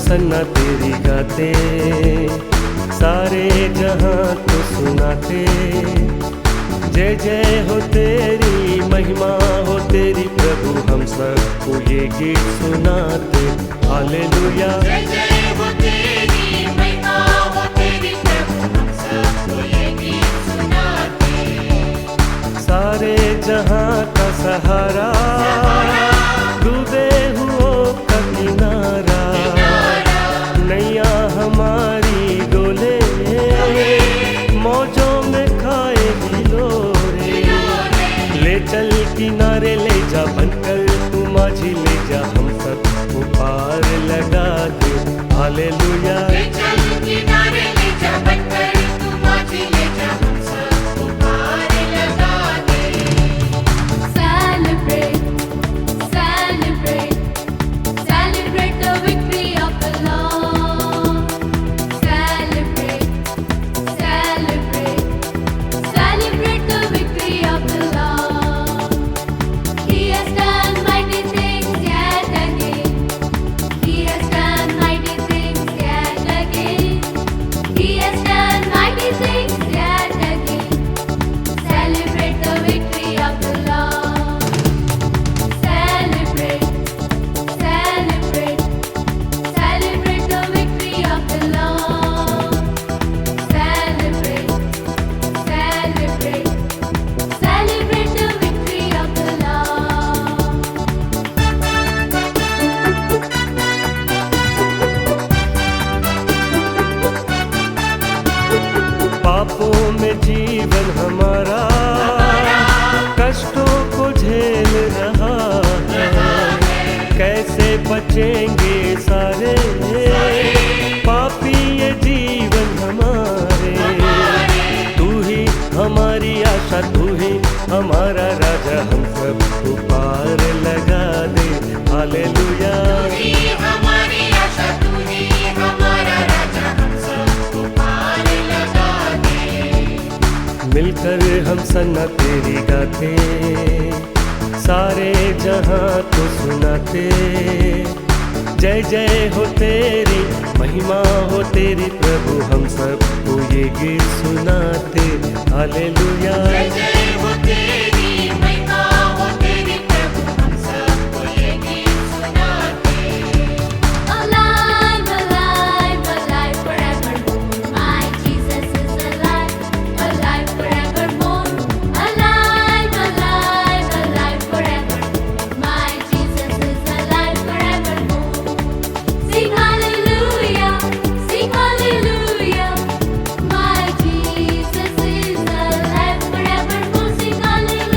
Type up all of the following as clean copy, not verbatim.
सन्ना तेरी गाते, सारे जहां को सुनाते। जय जय हो तेरी, महिमा हो तेरी प्रभु, हम सबको ये गीत सुनाते। हालेलुया। जय जय हो तेरी, महिमा हो तेरी प्रभु, हम सबको ये गीत सुनाते। सारे जहां का सहारा, डूबे हुओं का किनारा, नैया हमारी डोले, मौजों में खाए हिलोरे। ले चल किनारे ले जा, बनकर तू माझी ले जा, हम सबको पार लगा दे। हालेलुया। ले चल किनारे ले जा, बनकर तू माझी ले जा, हम सबको पार लगा दे। Celebrate, celebrate, celebrate the victory of the Lord. Celebrate, celebrate, celebrate the victory of the Lord. He has done mighty things yet again. He has done mighty things yet again. He has done mighty things yet again. Celebrate the victory of the Lord. Celebrate, celebrate, celebrate the victory of the Lord. Celebrate, celebrate, celebrate the victory of the Lord. पापों में जीवन हमारा, कष्टों को झेल रहा है। कैसे बचेंगे सारे पापी ये जीवन हमारे। तू ही हमारी आशा, तू ही हमारा राजा, हम सबको पार लगा दे। हालेलुया। तू ही हमारी आशा, तू ही हमारा राजा, हम सबको पार लगा दे। मिलकर हम सन्ना तेरी गाते, सारे जहां को सुनाते। जय जय हो तेरी, महिमा हो तेरी प्रभु, हम सबको ये गीत सुनाते। हालेलुया। जय जय हो तेरी, महिमा हो तेरी प्रभु, हम सबको ये गीत सुनाते। Alive, alive, alive forevermore. My Jesus is alive, alive forevermore. Alive, alive, alive forevermore. My Jesus is alive forevermore. Sing hallelujah, sing hallelujah. My Jesus is alive forevermore. Sing hallelujah.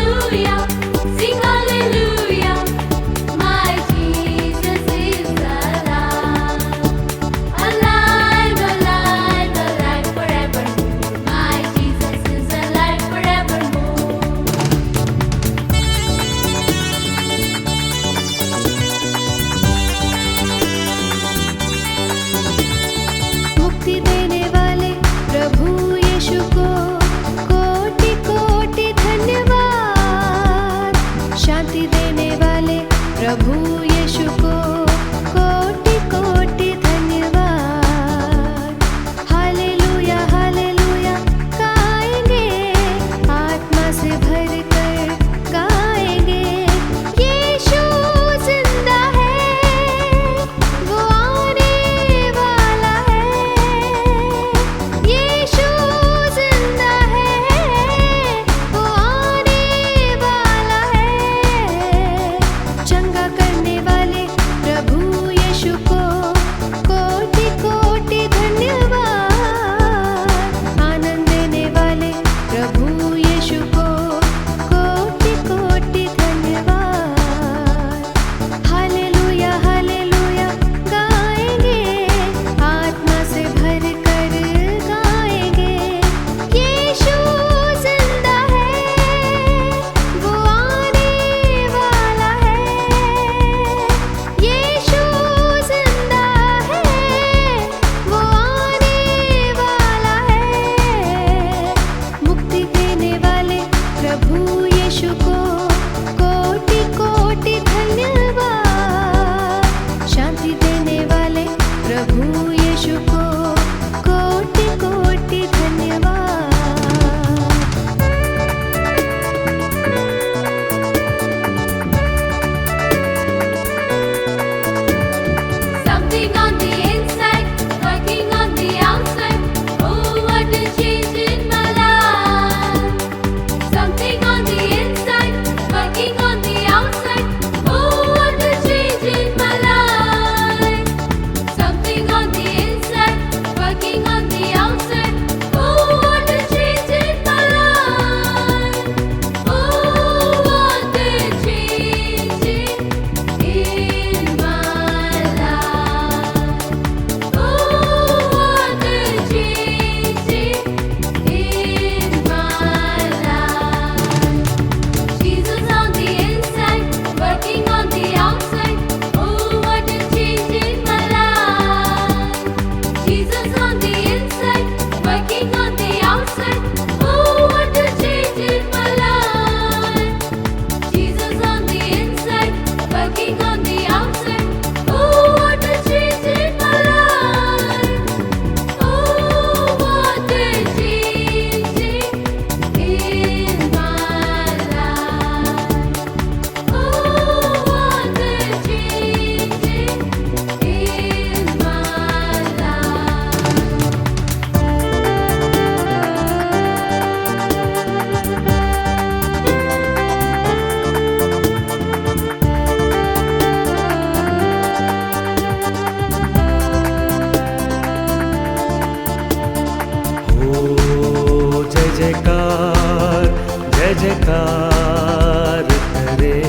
जयकार करे।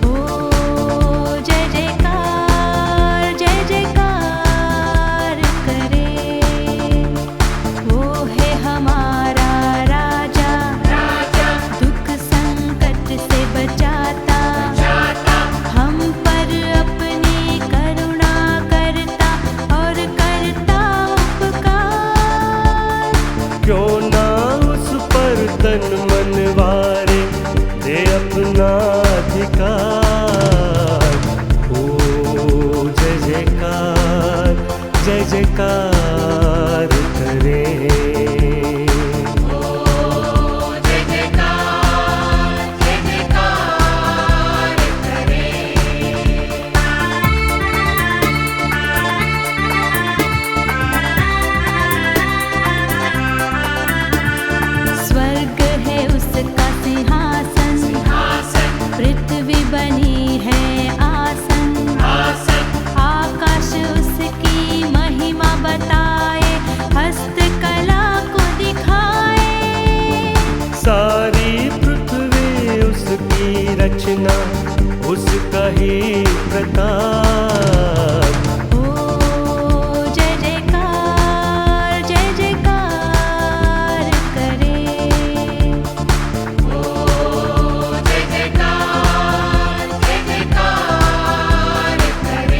ओ जय जयकार करे। वो है हमारा राजा, राजा दुख संकट से बचाता, जाता हम पर अपनी करुणा करता और करता उपकार। क्यों ना उस पर तन मन वारे दे अपना अधिकार। ओ जय जयकार करे। ओ जय जयकार करे। स्वर्ग है उसका सिंहासन, सिंहासन पृथ्वी बनी है आसन, आसन आकाश उसकी महिमा बताए, हस्तकला को दिखाए। सारी पृथ्वी उसकी रचना, उसका ही प्रताप। ओ जय जयकार करे। ओ जय जयकार करे।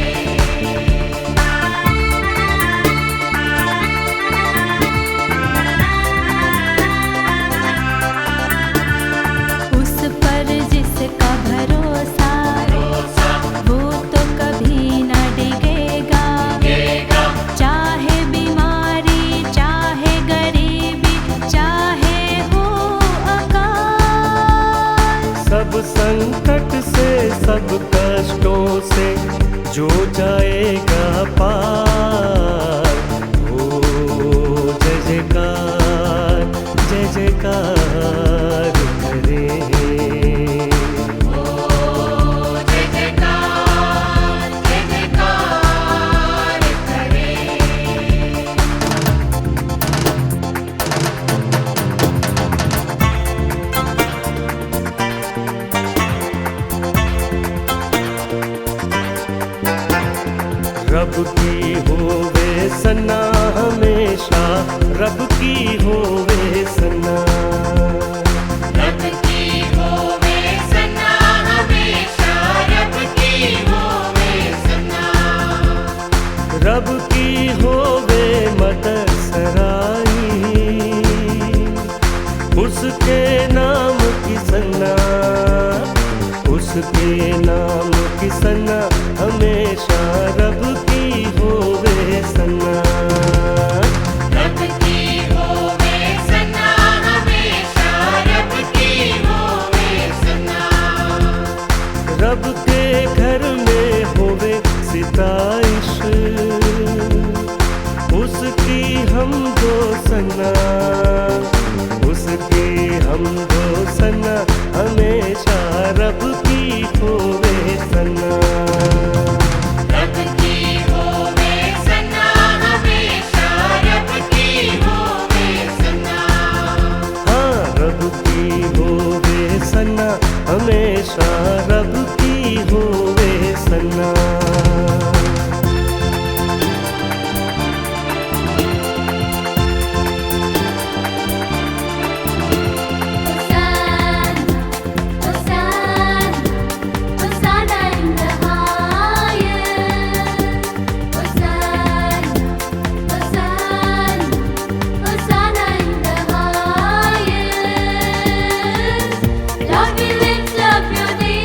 उस पर जिसका भरोसा, भरोसा वो तो कभी न डिगेगा। देगा चाहे बीमारी, चाहे गरीबी, चाहे हो अकाल। सब संकट से, सब कष्टों से जो जाएगा पार। ओ जय जयकार करे। ओ जय जयकार करे। रब की होवे सना हमेशा, रब की होवे सना। रब की होवे सना हमेशा, रब की होवे सना। रब की होवे मदद सराई, उसके नाम की सना, उसके नाम की सना हमेशा। रब की होवे सना। रब की होवे सना हमेशा, रब की होवे सना। रब के घर में होवे सिताइश, उसकी हम दो सना, उसकी हम दो सना हमेशा। रब की होवे सना। रब की होवे सना हमेशा, रब की होवे सना। हाँ रब की होवे सना हमेशा, रब की होवे सना। Hosanna in the highest. Hosanna in the highest. Lord, we lift up your name.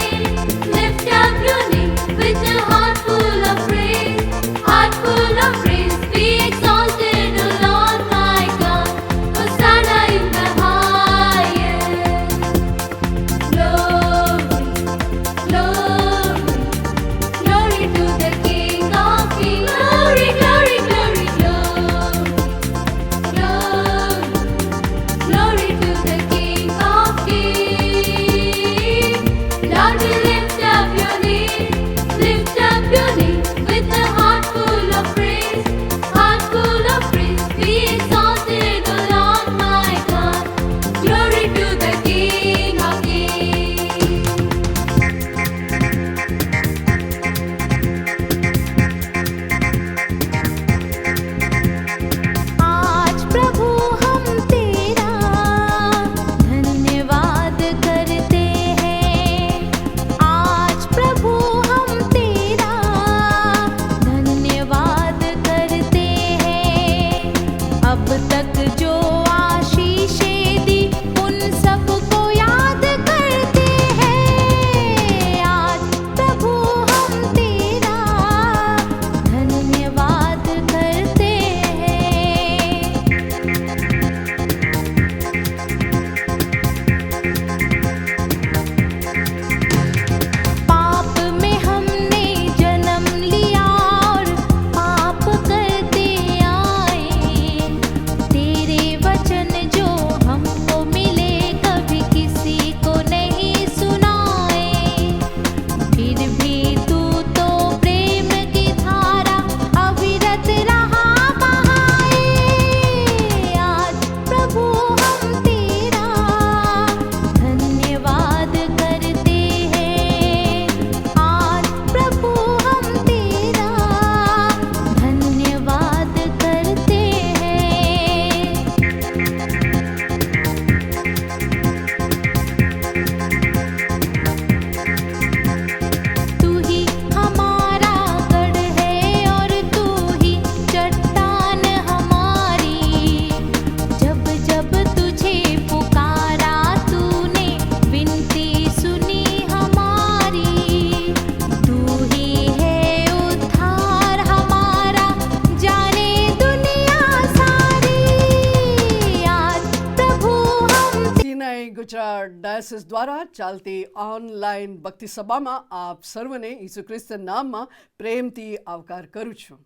ડાયસિસ દ્વારા ચાલતી ઓનલાઈન ભક્તિ સભામાં આપ સર્વને ઈસુ ખ્રિસ્ત નામમાં પ્રેમથી આવકાર કરું છું.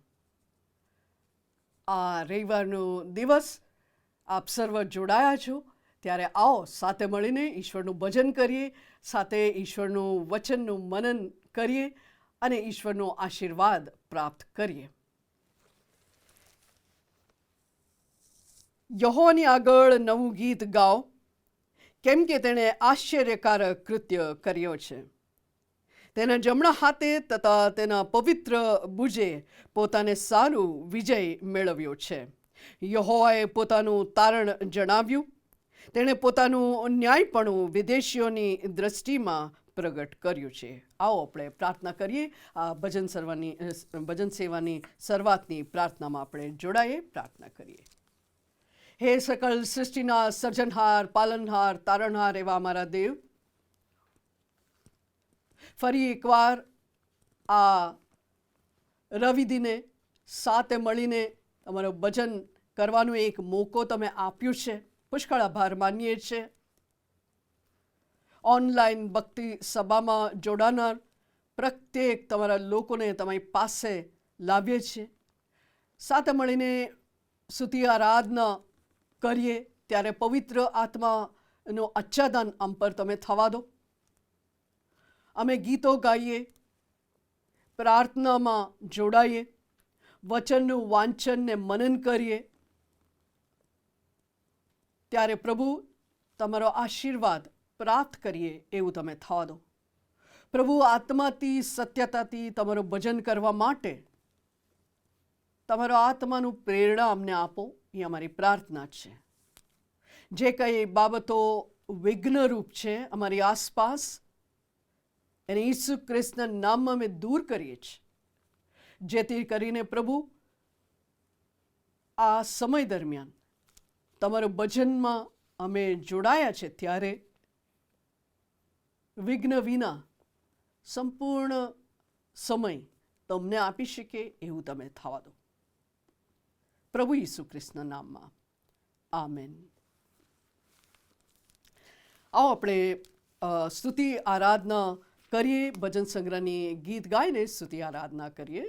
આ રવિવારનો દિવસ આપ સર્વ જોડાયા છો, ત્યારે આવો સાથે મળીને ઈશ્વરનું ભજન કરીએ, સાથે ઈશ્વરનું વચનનું મનન કરીએ અને ઈશ્વરનો આશીર્વાદ પ્રાપ્ત કરીએ. યહોવાની આગળ નવું ગીત ગાઓ, કેમ કે તેણે આશ્ચર્યકારક કૃત્ય કર્યો છે. તેના જમણા હાથે તથા તેના પવિત્ર ભુજે પોતાને સારું વિજય મેળવ્યો છે. યહોવાએ પોતાનું તારણ જણાવ્યું, તેણે પોતાનું ન્યાયપણું વિદેશીઓની દ્રષ્ટિમાં પ્રગટ કર્યું છે. આવો આપણે પ્રાર્થના કરીએ. આ ભજન સેવાની શરૂઆતની પ્રાર્થનામાં આપણે જોડાઈએ, પ્રાર્થના કરીએ. હે સકલ સૃષ્ટિના સર્જનહાર, પાલનહાર, તારણહાર એવા અમારા દેવ, ફરી એકવાર આ રવિદિને સાથે મળીને તમારું ભજન કરવાનો એક મોકો તમે આપ્યો છે. પુષ્કળ આભાર માનીએ છીએ. ઓનલાઈન ભક્તિ સભામાં જોડાનાર પ્રત્યેક તમારા લોકોને તમારી પાસે લાવીએ છીએ. સાથે મળીને સ્તુતિ આરાધના કરીએ ત્યારે પવિત્ર આત્માનો આચ્છાદન આમ પર તમે થવા દો. અમે ગીતો ગાઈએ, પ્રાર્થનામાં જોડાઈએ, વચનનું વાંચન ને મનન કરીએ, ત્યારે પ્રભુ તમારો આશીર્વાદ પ્રાપ્ત કરીએ એવું તમે થવા દો. પ્રભુ આત્માથી સત્યતાથી તમારું ભજન કરવા માટે તમારો આત્માનું પ્રેરણા અમને આપો, એ અમારી પ્રાર્થના છે. જે કંઈ બાબતો વિઘ્નરૂપ છે અમારી આસપાસ, એને ઈસુ ખ્રિસ્તના નામમાં અમે દૂર કરીએ છીએ, જેથી કરીને પ્રભુ આ સમય દરમિયાન તમારું ભજનમાં અમે જોડાયા છે ત્યારે વિઘ્ન વિના સંપૂર્ણ સમય તમને આપી શકે એવું તમે થવા દો. પ્રભુ ઈસુ ખ્રિસ્તના નામમાં, આમેન. આવો આપણે સ્તુતિ આરાધના કરીએ, ભજન સંગ્રહની ગીત ગાઈને સ્તુતિ આરાધના કરીએ.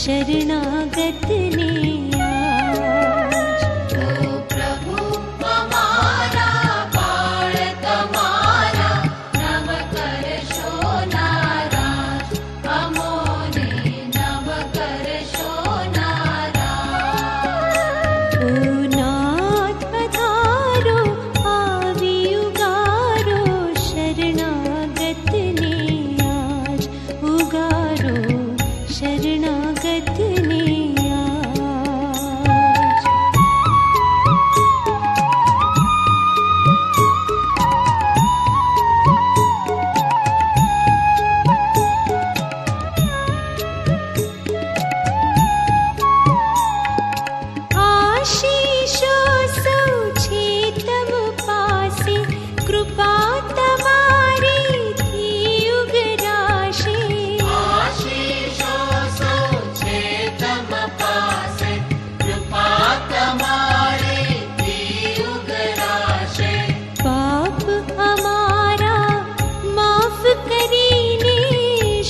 शरणागत ने आज ओ प्रभु हमारा बाळ તમારા નવ કરશો નારાજ, અમોને નવ કરશો નારાજ. ઓ નાથ પધારો, આવી ઉગારો, શરણાગત ને આજ ઉગારો, શરણાગત ને આજ. આશીષો સૌ છે તમ પાસે, કૃપા તમારીથી ઉગરાશે. આશીષો સૌ છે તમ પાસે, કૃપા તમારીથી ઉગરાશે. પાપ અમારા માફ કરીને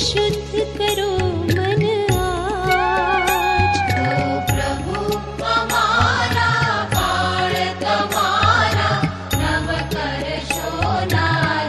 શુદ્ધ કરો મન આજ. ઓ પ્રભુ હમારા બાળ તમારા નવ કરશો નારાજ.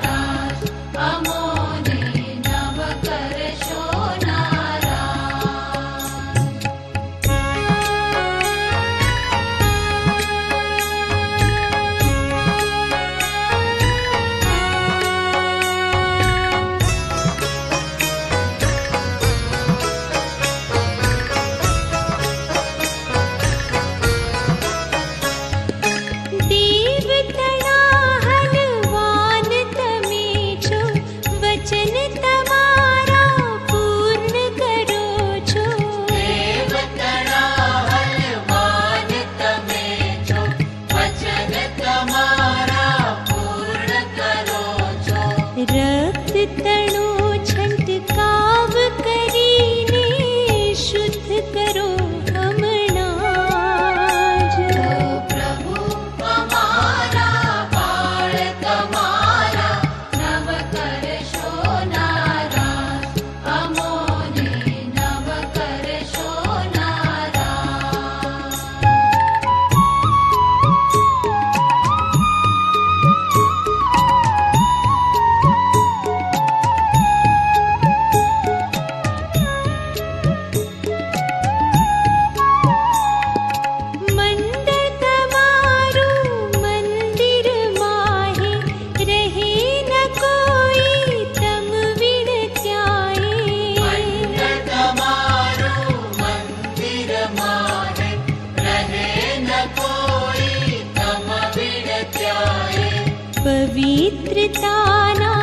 वीरताना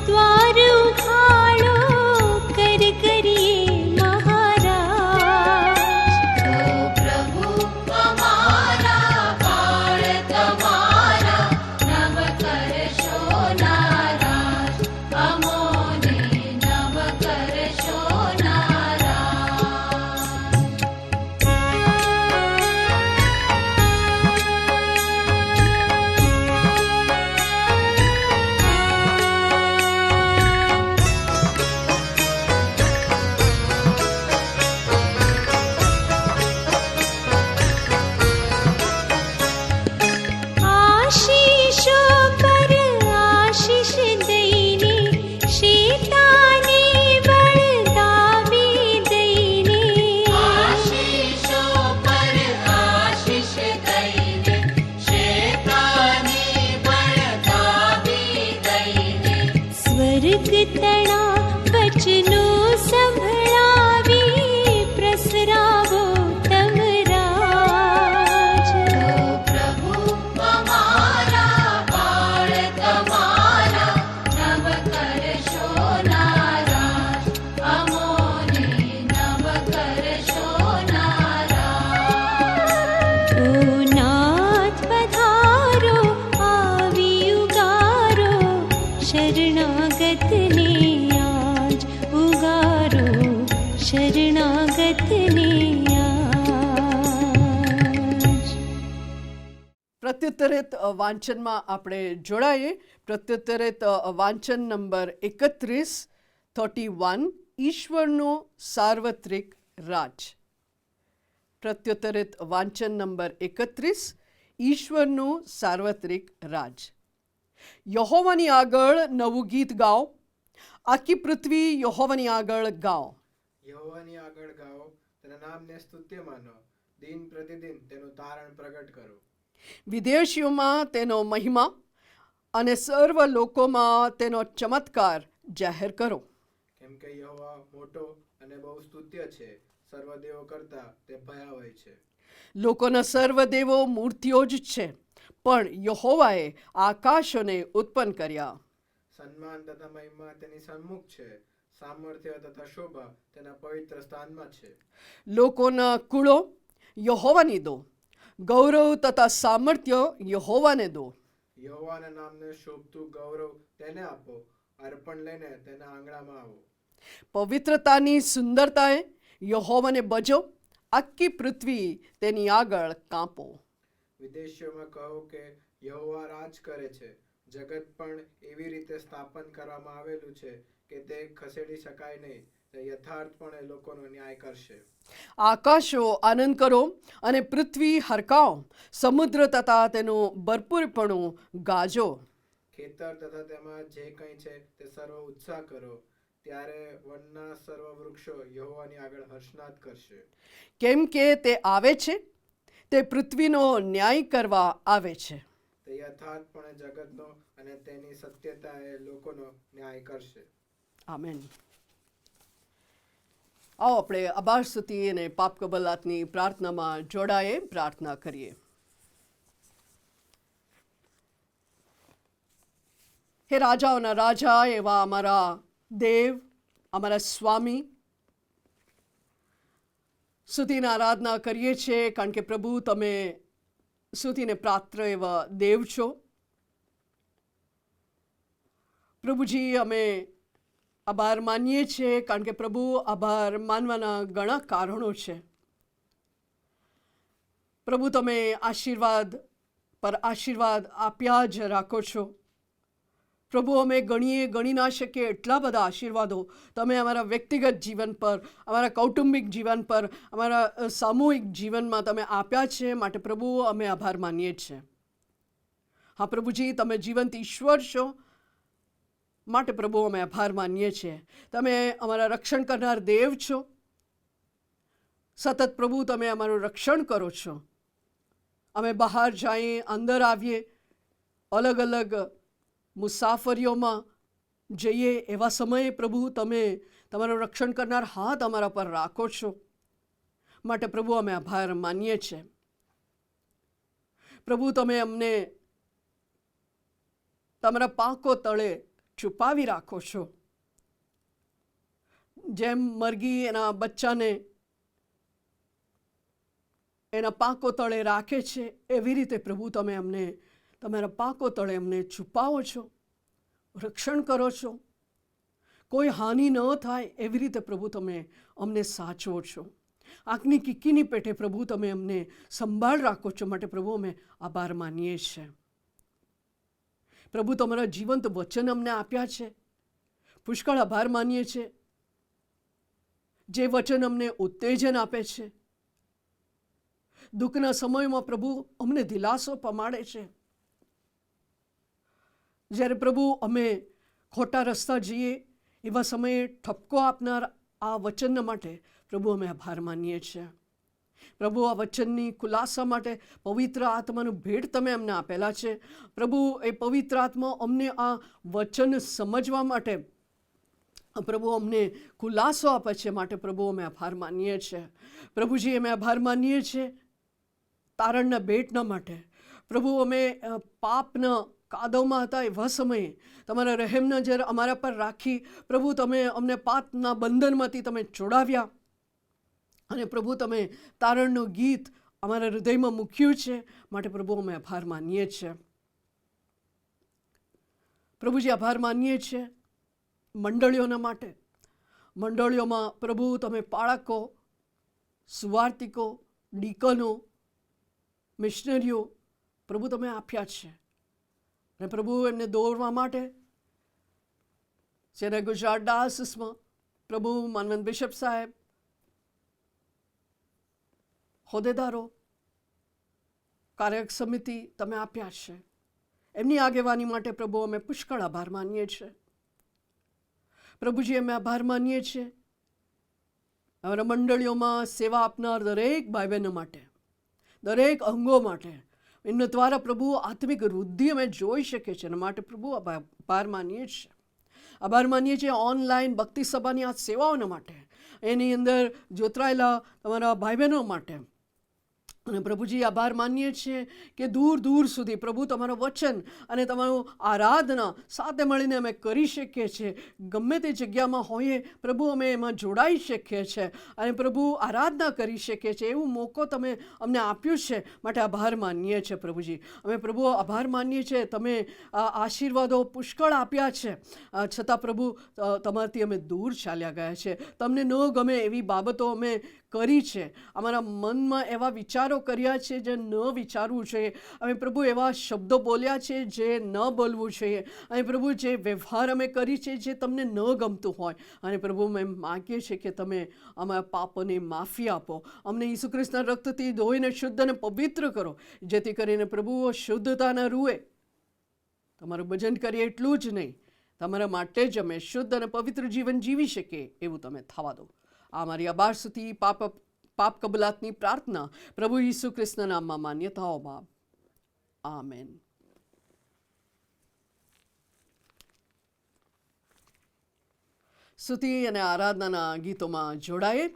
द्वार उघाड़ो कर करिए महाराज। ओ प्रभु हमारा बाळ તમારા નવ કરશો નારાજ, અમોને નવ કરશો નારાજ. आशीषो पर आशीष दईने, शैताने बळदावी दईने। આશીષો પર આશીષ દઈને, શેતાની બળદાવી દઈને, સ્વર્ગ તણા વચનો સંભળાવી પ્રસરાવો તમ રાજ। ઓ પ્રભુ અમારા બાળ તમારા નવ કરશો નારાજ, અમોને નવ કરશો નારાજ. ઓ નાથ પધારો આવી ઉગારો, શરણાગતને આજ ઉગારો, શરણાગતને આજ। પ્રત્યુત્તરિત વાંચનમાં આપણે જોડાઈએ. પ્રત્યુત્તરિત વાંચન નંબર 31 ઈશ્વરનો સાર્વત્રિક રાજ. પ્રત્યુત્તરિત વાંચન નંબર 31 ઈશ્વરનું સાર્વત્રિક રાજ. યહોવાની આગળ નવું ગીત ગાઓ, આખી પૃથ્વી યહોવાની આગળ ગાઓ. યહોવાની આગળ ગાઓ, તેના નામને સ્તુત્ય માનો, દિન પ્રતિદિન તેનું તારણ પ્રગટ કરો. વિદેશીઓમાં તેનો મહિમા અને સર્વ લોકોમાં તેનો ચમત્કાર જાહેર કરો. કેમ કે યહોવા મોટો અને બહુ સ્તુત્ય છે, સર્વદેવો કરતા તે ભયાવહ છે. લોકોના સર્વ દેવો મૂર્તિઓ જ છે, પણ યહોવાએ આકાશોને ઉત્પન્ન કર્યા. સન્માન તથા મહિમા તેની સન્મુખ છે, સામર્થ્ય તથા શોભા તેના પવિત્ર સ્થાનમાં છે. લોકોના કુળો યહોવાની દો, ગૌરવ તથા સામર્થ્ય યહોવાને દો. યહોવાના નામને શોભતું ગૌરવ તેને આપો, અર્પણ લઈને તેના આંગણામાં આવો. પવિત્રતાની સુંદરતાએ યહોવાને ભજો, આખી પૃથ્વી તેની આગળ કાંપો. વિદેશીઓમાં કહો કે યહોવા રાજ કરે છે, જગત પણ એવી રીતે સ્થાપન કરવામાં આવેલું છે કે તે ખસેડી શકાય નહીં. તે યથાર્થપણે લોકોનો ન્યાય કરશે. આકાશો આનંદ કરો અને પૃથ્વી હરકાઓ, સમુદ્ર તથા તેનું ભરપૂરપણું ગાજો. ખેતર તથા તેમાં જે કંઈ છે તે સર્વ ઉત્સાહ કરો, ત્યારે વનના સર્વ વૃક્ષો યહોવાની આગળ હર્ષનાદ કરશે. કેમ કે તે આવે છે, તે પૃથ્વીનો ન્યાય કરવા આવે છે. તે યથાર્થપણે જગતનો અને તેની સત્યતાએ લોકોનો ન્યાય કરશે. આમેન. આવો આપણે આભાર સ્તુતિ અને પાપ કબલાતની પ્રાર્થનામાં જોડાઈએ, પ્રાર્થના કરીએ. હે રાજાઓના રાજા એવા અમારા દેવ, અમારા સ્વામી, સ્તુતિની આરાધના કરીએ છીએ, કારણ કે પ્રભુ તમે સ્તુતિને પાત્ર એવા દેવ છો. પ્રભુજી, અમે આભાર માનીએ છીએ, કારણ કે પ્રભુ આભાર માનવાના ઘણા કારણો છે. પ્રભુ તમે આશીર્વાદ પર આશીર્વાદ આપ્યા જ રાખો છો. પ્રભુ અમે ગણી ના શકીએ એટલા બધા આશીર્વાદો તમે અમારા વ્યક્તિગત જીવન પર, અમારા કૌટુંબિક જીવન પર, અમારા સામૂહિક જીવનમાં તમે આપ્યા છે. માટે પ્રભુ અમે આભાર માનીએ છીએ. હા પ્રભુજી, તમે જીવંત ઈશ્વર છો, માટે પ્રભુ અમે આભાર માનીએ છીએ. તમે અમારા રક્ષણ કરનાર દેવ છો. સતત પ્રભુ તમે અમારું રક્ષણ કરો છો. અમે બહાર જઈએ, અંદર આવીએ, અલગ અલગ મુસાફરીઓમાં જઈએ, એવા સમયે પ્રભુ તમે તમારું રક્ષણ કરનાર હાથ અમારા પર રાખો છો. માટે પ્રભુ અમે આભાર માનીએ છીએ. પ્રભુ તમે અમને તમારા પાંખો તળે છુપાવી રાખો છો. જેમ મરઘી એના બચ્ચાને એના પાંખો તળે રાખે છે, એવી રીતે પ્રભુ તમે અમને તમારા પાંખો તળે અમને છુપાવો છો, રક્ષણ કરો છો. કોઈ હાનિ ન થાય એવી રીતે પ્રભુ તમે અમને સાચવો છો. આંખની કીકીની પેટે પ્રભુ તમે અમને સંભાળ રાખો છો. માટે પ્રભુ અમે આભાર માનીએ છીએ. પ્રભુ તમારા જીવંત વચન અમને આપ્યા છે, પુષ્કળ આભાર માનીએ છીએ. જે વચન અમને ઉત્તેજન આપે છે, દુઃખના સમયમાં પ્રભુ અમને દિલાસો પમાડે છે. જ્યારે પ્રભુ અમે ખોટા રસ્તા જઈએ એવા સમયે ઠપકો આપનાર આ વચનના માટે પ્રભુ અમે આભાર માનીએ છીએ. પ્રભુ આ વચનની ખુલાસા માટે પવિત્ર આત્માનું ભેટ તમે અમને આપેલા છે. પ્રભુ એ પવિત્ર આત્મા અમને આ વચન સમજવા માટે પ્રભુ અમને ખુલાસો આપે છે. માટે પ્રભુ અમે આભાર માનીએ છીએ. પ્રભુજી અમે આભાર માનીએ છીએ તારણના ભેટના માટે. પ્રભુ અમે પાપના કાદવમાં હતા એવા સમયે તમારા રહેમના નજર અમારા પર રાખી પ્રભુ તમે અમને પાપના બંધનમાંથી તમે છોડાવ્યા. અને પ્રભુ તમે તારણનું ગીત અમારા હૃદયમાં મૂક્યું છે. માટે પ્રભુ અમે આભાર માનીએ છીએ. પ્રભુજી આભાર માનીએ છીએ મંડળીઓના માટે. મંડળીઓમાં પ્રભુ તમે પાળકો, સુવાર્તિકો, ડીકનો, મિશનરીઓ પ્રભુ તમે આપ્યા છે. અને પ્રભુ એમને દોરવા માટે જ્યારે ગુજરાત ડાયોસિસમાં પ્રભુ માનવંત બિશપ સાહેબ, હોદ્દેદારો, કાર્યક સમિતિ તમે આપ્યા છે. એમની આગેવાની માટે પ્રભુ અમે પુષ્કળ આભાર માનીએ છીએ. પ્રભુજી અમે આભાર માનીએ છીએ અમારા મંડળીઓમાં સેવા આપનાર દરેક ભાઈ બહેનો માટે, દરેક અંગો માટે. એમના દ્વારા પ્રભુ આત્મિક વૃદ્ધિ અમે જોઈ શકીએ છીએ. અને માટે પ્રભુ આભાર માનીએ છીએ. આભાર માનીએ છીએ ઓનલાઈન ભક્તિ સભાની આ સેવાઓના માટે, એની અંદર જોતરાયેલા તમારા ભાઈ બહેનો માટે. અને પ્રભુજી આભાર માનીએ છીએ કે દૂર દૂર સુધી પ્રભુ તમારું વચન અને તમારું આરાધના સાથે મળીને અમે કરી શકીએ છીએ. ગમે તે જગ્યામાં હોઈએ પ્રભુ અમે એમાં જોડાઈ શકીએ છીએ અને પ્રભુ આરાધના કરી શકીએ છીએ. એવું મોકો તમે અમને આપ્યું છે. માટે આભાર માનીએ છીએ પ્રભુજી. અમે પ્રભુ આભાર માનીએ છીએ તમે આશીર્વાદો પુષ્કળ આપ્યા છે, છતાં પ્રભુ તમારાથી અમે દૂર ચાલ્યા ગયા છે. તમને ન ગમે એવી બાબતો અમે કરી છે. અમારા મનમાં એવા વિચારો કર્યા છે જે ન વિચારવું જોઈએ. અમે પ્રભુ એવા શબ્દો બોલ્યા છે જે ન બોલવું જોઈએ. અને પ્રભુ જે વ્યવહાર અમે કરી છે જે તમને ન ગમતું હોય. અને પ્રભુ અમે માગીએ છીએ કે તમે અમારા પાપોની માફી આપો. અમને ઈસુ ખ્રિસ્તના રક્તથી ધોઈને શુદ્ધ અને પવિત્ર કરો, જેથી કરીને પ્રભુ શુદ્ધતાના રૂએ તમારું ભજન કરીએ એટલું જ નહીં, તમારા માટે જ અમે શુદ્ધ અને પવિત્ર જીવન જીવી શકીએ એવું તમે થવા દો. આ મારી આભાર સુધી પાપ કબૂલાતની પ્રાર્થના પ્રભુ ઈસુ ખ્રિસ્તના નામમાં માન્યતાઓમાં. આમેન. સ્તુતિ અને આરાધનાના ગીતોમાં જોડાયે.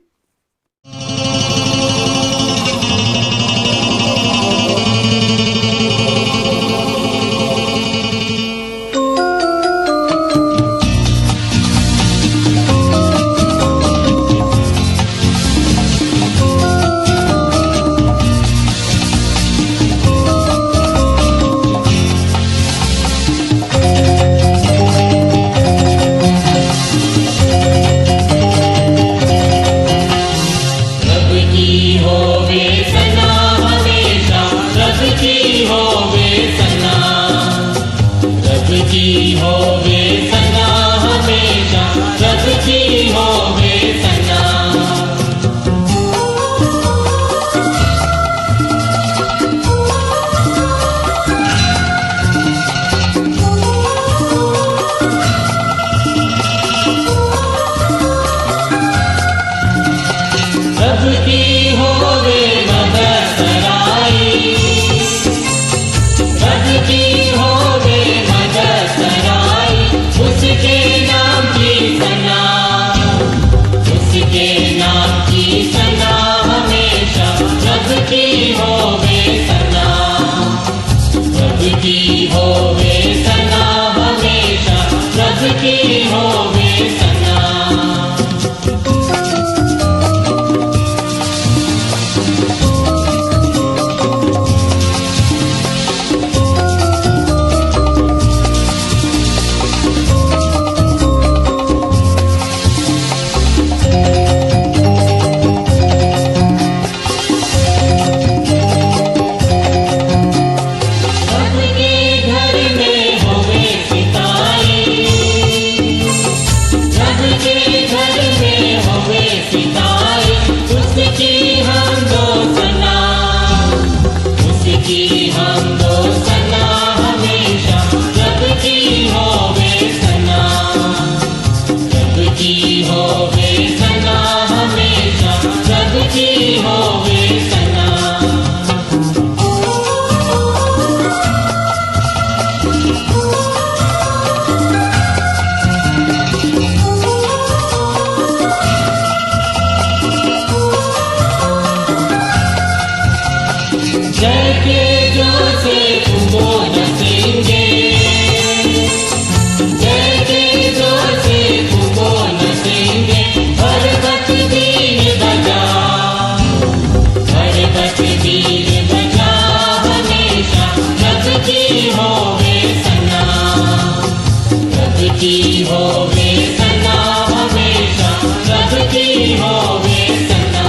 होवे सना हमेशा प्रभु की होवे सना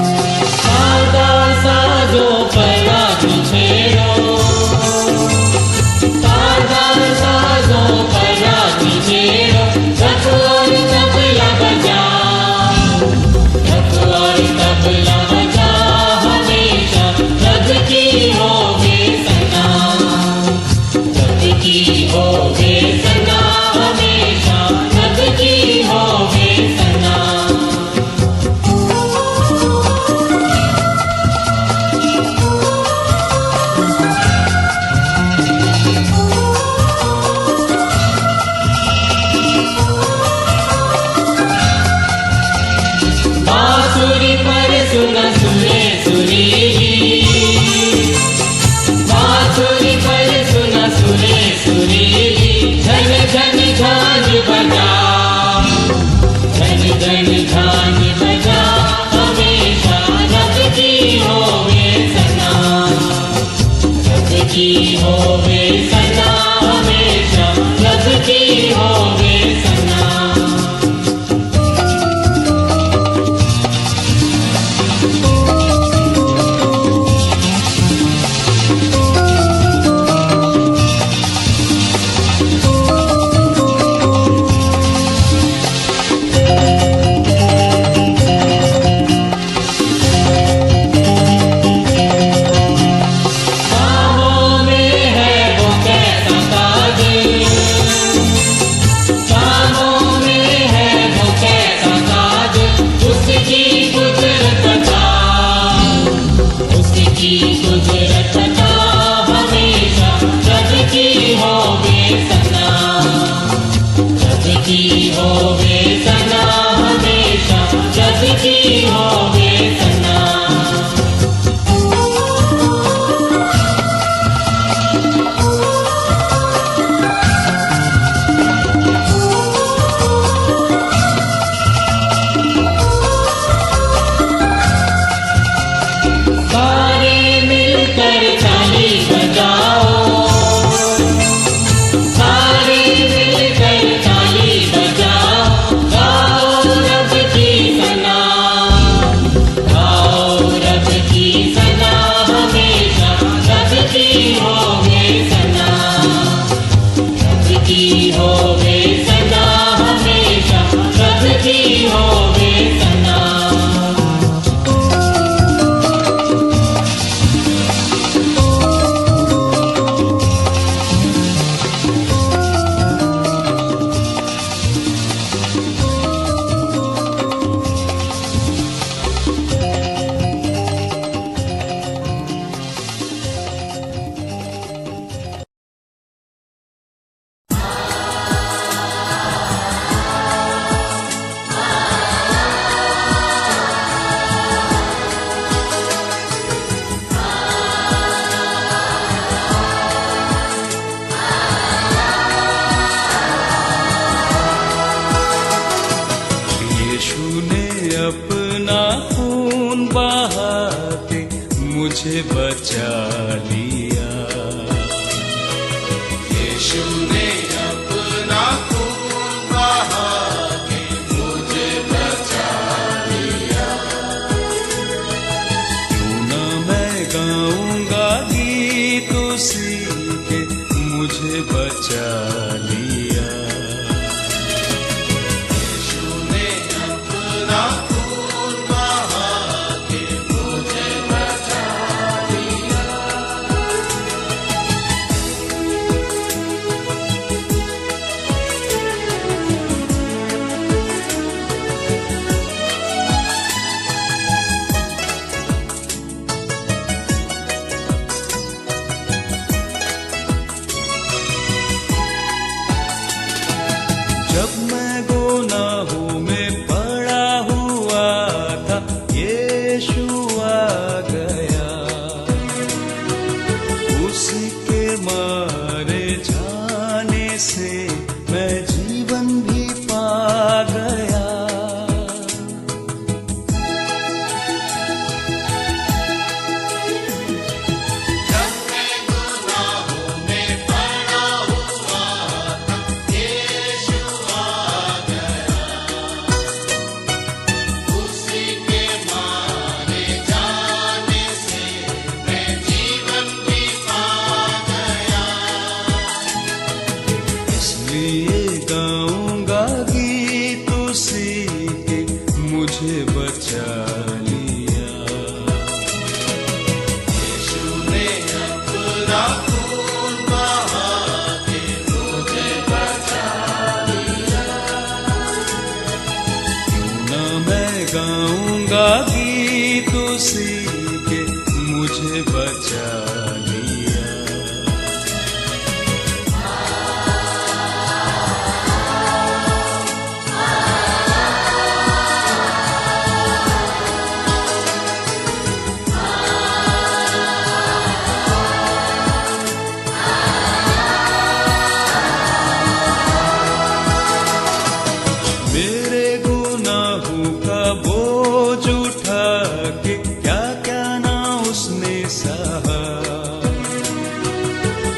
सादा साजो पला छेड़ो सादा साजो पला छेड़ो रख और तबला बजा रख और तबला बजा हमेशा रब की होवे सना रब की होवे सना हमेशा रब की होवे सना बांसुरी पर सुना सुरे सुरीली बांसुरी पर सुना सुरे सुरीली झन झन झांझ बजा झन झन झांझ बजा हमेशा रब की होवे सना रब की होवे सना हमेशा रब की होवे सना बाहों में है वो कैसा ताज बाहों में है वो कैसा ताज उसकी कुदरत बता उसकी कुदरत बता हमेशा रब की होवे सना रब की होवे सना हमेशा रब की होवे सना सारे मिलकर ताली बजाओ सारे मिलकर ताली बजाओ गाओ रब की सना गाओ रब की सना हमेशा रब की होवे सना रब की होवे सना हमेशा रब की होवे सना यीशु ने अपना खून बहा के मुझे बचा लिया यीशु ने अपना खून बहा के मुझे बचा लिया क्यों ना मैं गाऊंगा गीत उसी के मुझे बचा लिया यीशु ने अपना खून बहा के मुझे बचा लिया मुझे बचा लिया। मेरे गुनाहों का बोझ उठा के क्या क्या ना उसने सहा।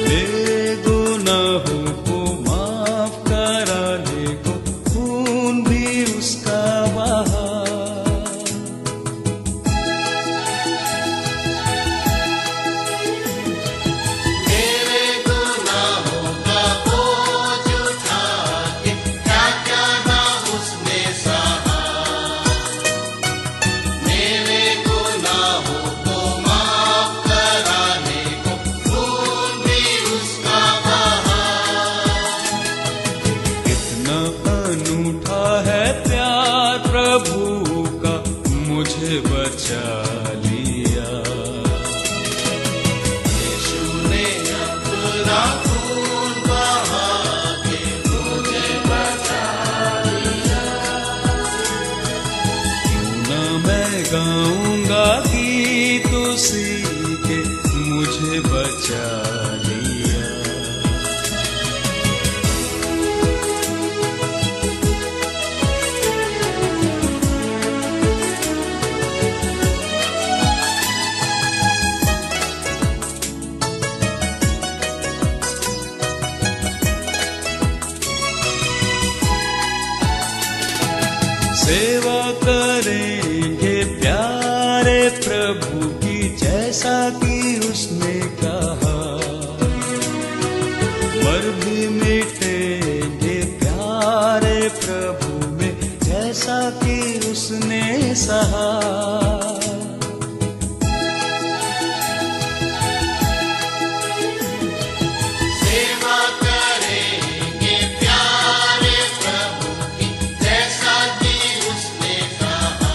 मेरे गुनाहों को माफ कराने को खून भी उसका बहा। मेरे गुनाहों का बोझ उठा के क्या क्या ना उसने सहा। मेरे गुनाहों को माफ कराने को खून भी उसका बहा। कितना अनूठा है प्यार प्रभु का, मुझे बचा लिया। यीशु ने अपना खून बहा के मुझे बचा लिया। क्यों ना मैं गाऊंगा गीत उसी के, मुझे बचा लिया। सेवा करेंगे प्यारे प्रभु की, जैसा कि उसने कहा। मर भी मिटेंगे प्यारे प्रभु में, जैसा कि उसने सहा। सेवा करेंगे प्यारे प्रभु की, जैसा कि उसने कहा।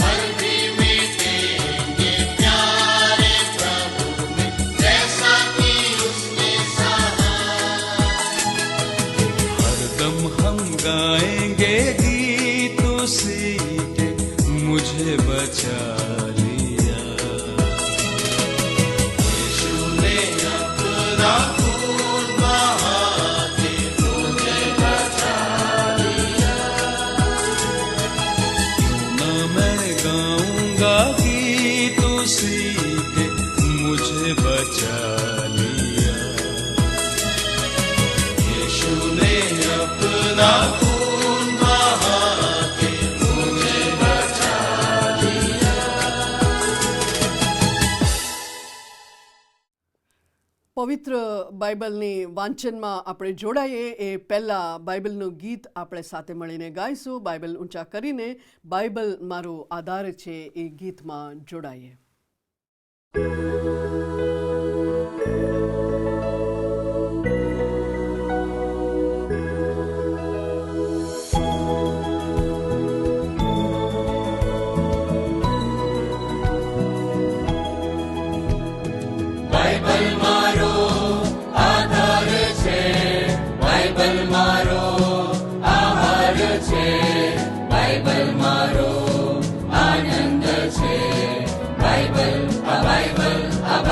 मर भी मिटेंगे प्यारे प्रभु में, जैसा कि उसने सहा। हरदम हम गाएंगे गीत उसी के, मुझे बचा लिया। यीशु ने अपना खून बहा के मुझे बचा लिया। क्यों ना मैं गाऊंगा गीत उसी के, मुझे बचा लिया। यीशु ने अपना खून बहा के मुझे बचा लिया। પવિત્ર બાઇબલની વાંચનમાં આપણે જોડાઈએ એ પહેલાં બાઇબલનું ગીત આપણે સાથે મળીને ગાઈશું. બાઇબલ ઊંચા કરીને બાઇબલ મારો આધાર છે એ ગીતમાં જોડાઈએ. બાઇબલ મારો આધાર છે, બાઇબલ મારો આહાર છે, બાઇબલ મારો આનંદ છે, બાઇબલ આ બાઇબલ આ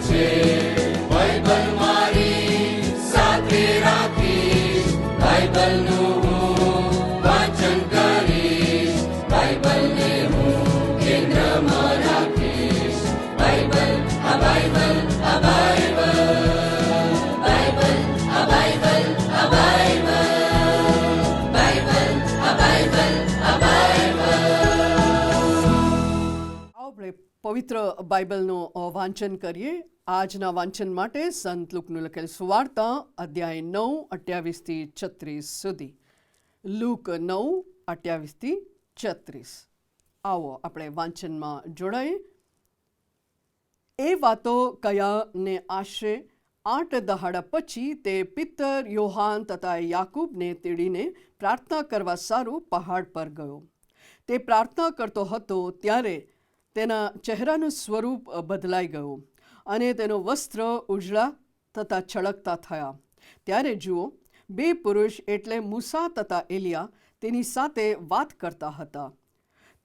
છે બાઇબલ મારી સાથે રાખીશ બાઇબલનું હું વાંચન કરીશ બાઇબલને હું કેન્દ્રમાં રાખીશ બાઇબલ આ બાઇબલ આ બાઇબલ બાઇબલ આ બાઇબલ આ બાઇબલ બાઇબલ આ બાઇબલ આ બાઇબલ. આપણે પવિત્ર બાઇબલનું વાંચન કરીએ. આજના વાંચન માટે સંત લુકનું લખેલ સુવાર્તા અધ્યાય 9:28 થી 36 સુધી. લુક 9:28 થી 36. આવો આપણે વાંચનમાં જોડાઈએ. એ વાતો કયાને આશરે 8 દહાડા પછી તે પિત્તર યોહાન તથા યાકૂબને તેડીને પ્રાર્થના કરવા સારું પહાડ પર ગયો. તે પ્રાર્થના કરતો હતો ત્યારે તેના ચહેરાનું સ્વરૂપ બદલાઈ ગયું અને તેનો વસ્ત્ર ઉજળા તથા છળકતા થયા. ત્યારે જુઓ, 2 પુરુષ એટલે મૂસા તથા એલિયા તેની સાથે વાત કરતા હતા.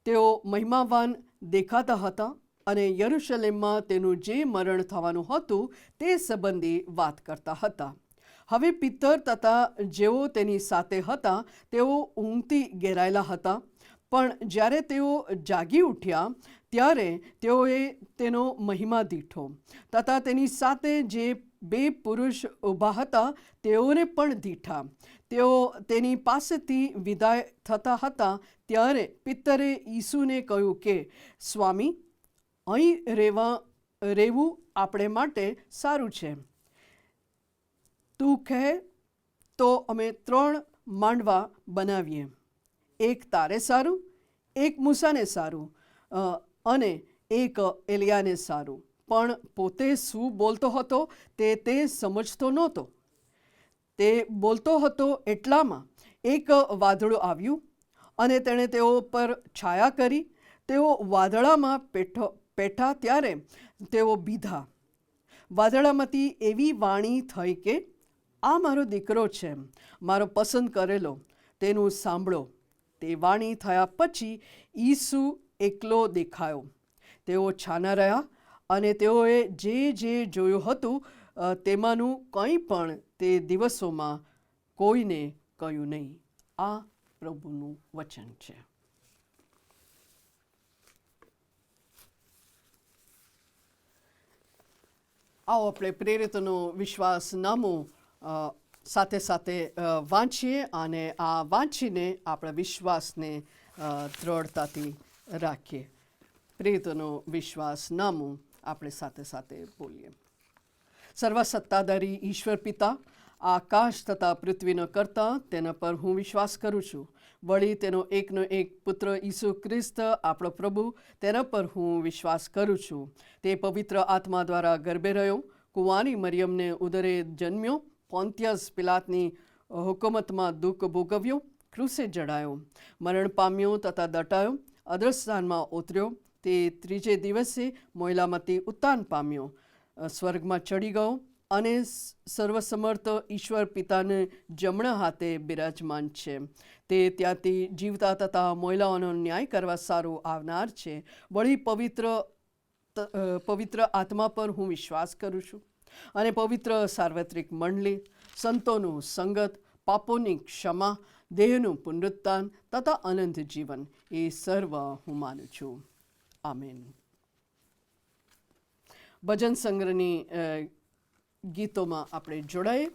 તેઓ મહિમાવાન દેખાતા હતા અને યરૂશલેમમાં તેનું જે મરણ થવાનું હતું તે સંબંધી વાત કરતા હતા. હવે પિત્તર તથા જેઓ તેની સાથે હતા તેઓ ઊંઘથી ઘેરાયેલા હતા. પણ જ્યારે તેઓ જાગી ઉઠ્યા ત્યારે તેઓએ તેનો મહિમા દીઠો તથા તેની સાથે જે 2 પુરુષ ઊભા હતા તેઓને પણ દીઠા. તેઓ તેની પાસેથી વિદાય થતા હતા ત્યારે પિત્તરે ઈસુને કહ્યું કે, સ્વામી, અહીં રહેવું આપણે માટે સારું છે. તું કહે તો અમે 3 માંડવા બનાવીએ, એક તારે સારું, એક મૂસાને સારું અને એક એલિયાને સારું. પણ પોતે શું બોલતો હતો તે સમજતો નહોતો. તે બોલતો હતો એટલામાં એક વાદળું આવ્યું અને તેણે તેઓ પર છાયા કરી. તેઓ વાદળામાં પેઠા ત્યારે તેઓ બીધા. વાદળામાંથી એવી વાણી થઈ કે, આ મારો દીકરો છે, મારો પસંદ કરેલો, તેનું સાંભળો. તે વાણી થયા પછી ઈસુ એકલો દેખાયો. તેઓ છાના રહ્યા અને તેઓએ જે જોયું હતું તેમાંનું કંઈ પણ તે દિવસોમાં કોઈને કહ્યું નહીં. આ પ્રભુનું વચન છે. આવો આપણે પ્રેરિતોનો વિશ્વાસનામું સાથે સાથે વાંચીએ અને આ વાંચીને આપણા વિશ્વાસને દ્રઢતાથી રાખીએ. પ્રેરિતોનો વિશ્વાસનામું આપણે સાથે સાથે બોલીએ. સર્વસત્તાધારી ઈશ્વર પિતા, આકાશ તથા પૃથ્વીનો કરતા તેના પર હું વિશ્વાસ કરું છું. વળી તેનો એકનો એક પુત્ર ઈસુ ખ્રિસ્ત આપણો પ્રભુ, તેના પર હું વિશ્વાસ કરું છું. તે પવિત્ર આત્મા દ્વારા ગર્ભે રહ્યો, કુંવારી મરિયમને ઉદરે જન્મ્યો, પોન્તિયસ પિલાતની હુકુમતમાં દુઃખ ભોગવ્યો, ક્રૂસે જડાયો, મરણ પામ્યો તથા દટાયો, અદ્રસ્થાનમાં ઉતર્યો. તે 3જે દિવસે મોયલામાંથી ઉત્થાન પામ્યો, સ્વર્ગમાં ચડી ગયો અને સર્વસમર્થ ઈશ્વર પિતાને જમણા હાથે બિરાજમાન છે. તે ત્યાંથી જીવતા તથા મોયલાઓનો ન્યાય કરવા સારું આવનાર છે. વળી પવિત્ર આત્મા પર હું વિશ્વાસ કરું છું અને પવિત્ર સાર્વત્રિક મંડળી, સંતોનું સંગત, પાપોની ક્ષમા, દેહનું પુનરુત્થાન તથા અનંત જીવન, એ સર્વ હું માનું છું. આમેન. ભજન સંગ્રહની ગીતોમાં આપણે જોડાઈએ.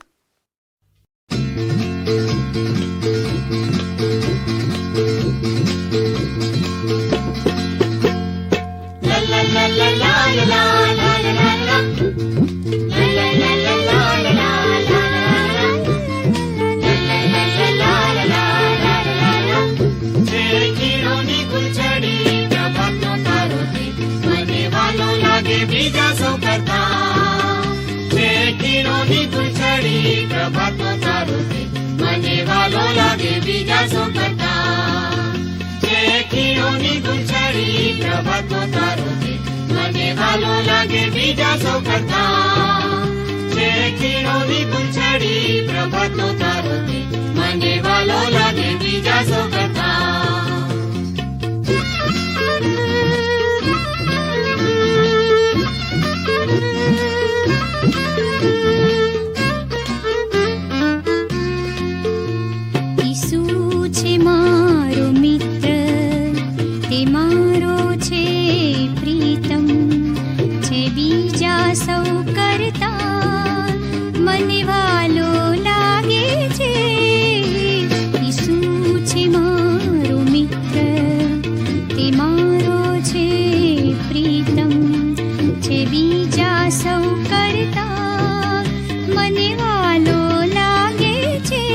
બીજા સૌ કરતા જે કિરોની ગુલછડી પ્રભાતનો તારો છે, મને વાલો લાગે બીજા સૌ કરતા. જે કિરોની ગુલછડી પ્રભાતનો તારો છે, મને વાલો લાગે બીજા સૌ કરતા. જે કિરોની ગુલછડી પ્રભાતનો તારો છે, મને વાલો લાગે બીજા સૌ કરતા. ઈસુ છે મારો મિત્ર, તે મારો છે પ્રીતમ, છે બીજા સૌ કરતા મને વાલો લાગે છે. ઈસુ છે મારો મિત્ર, તે મારો છે પ્રીતમ, છે બીજા સૌ કરતા મને વાલો લાગે છે.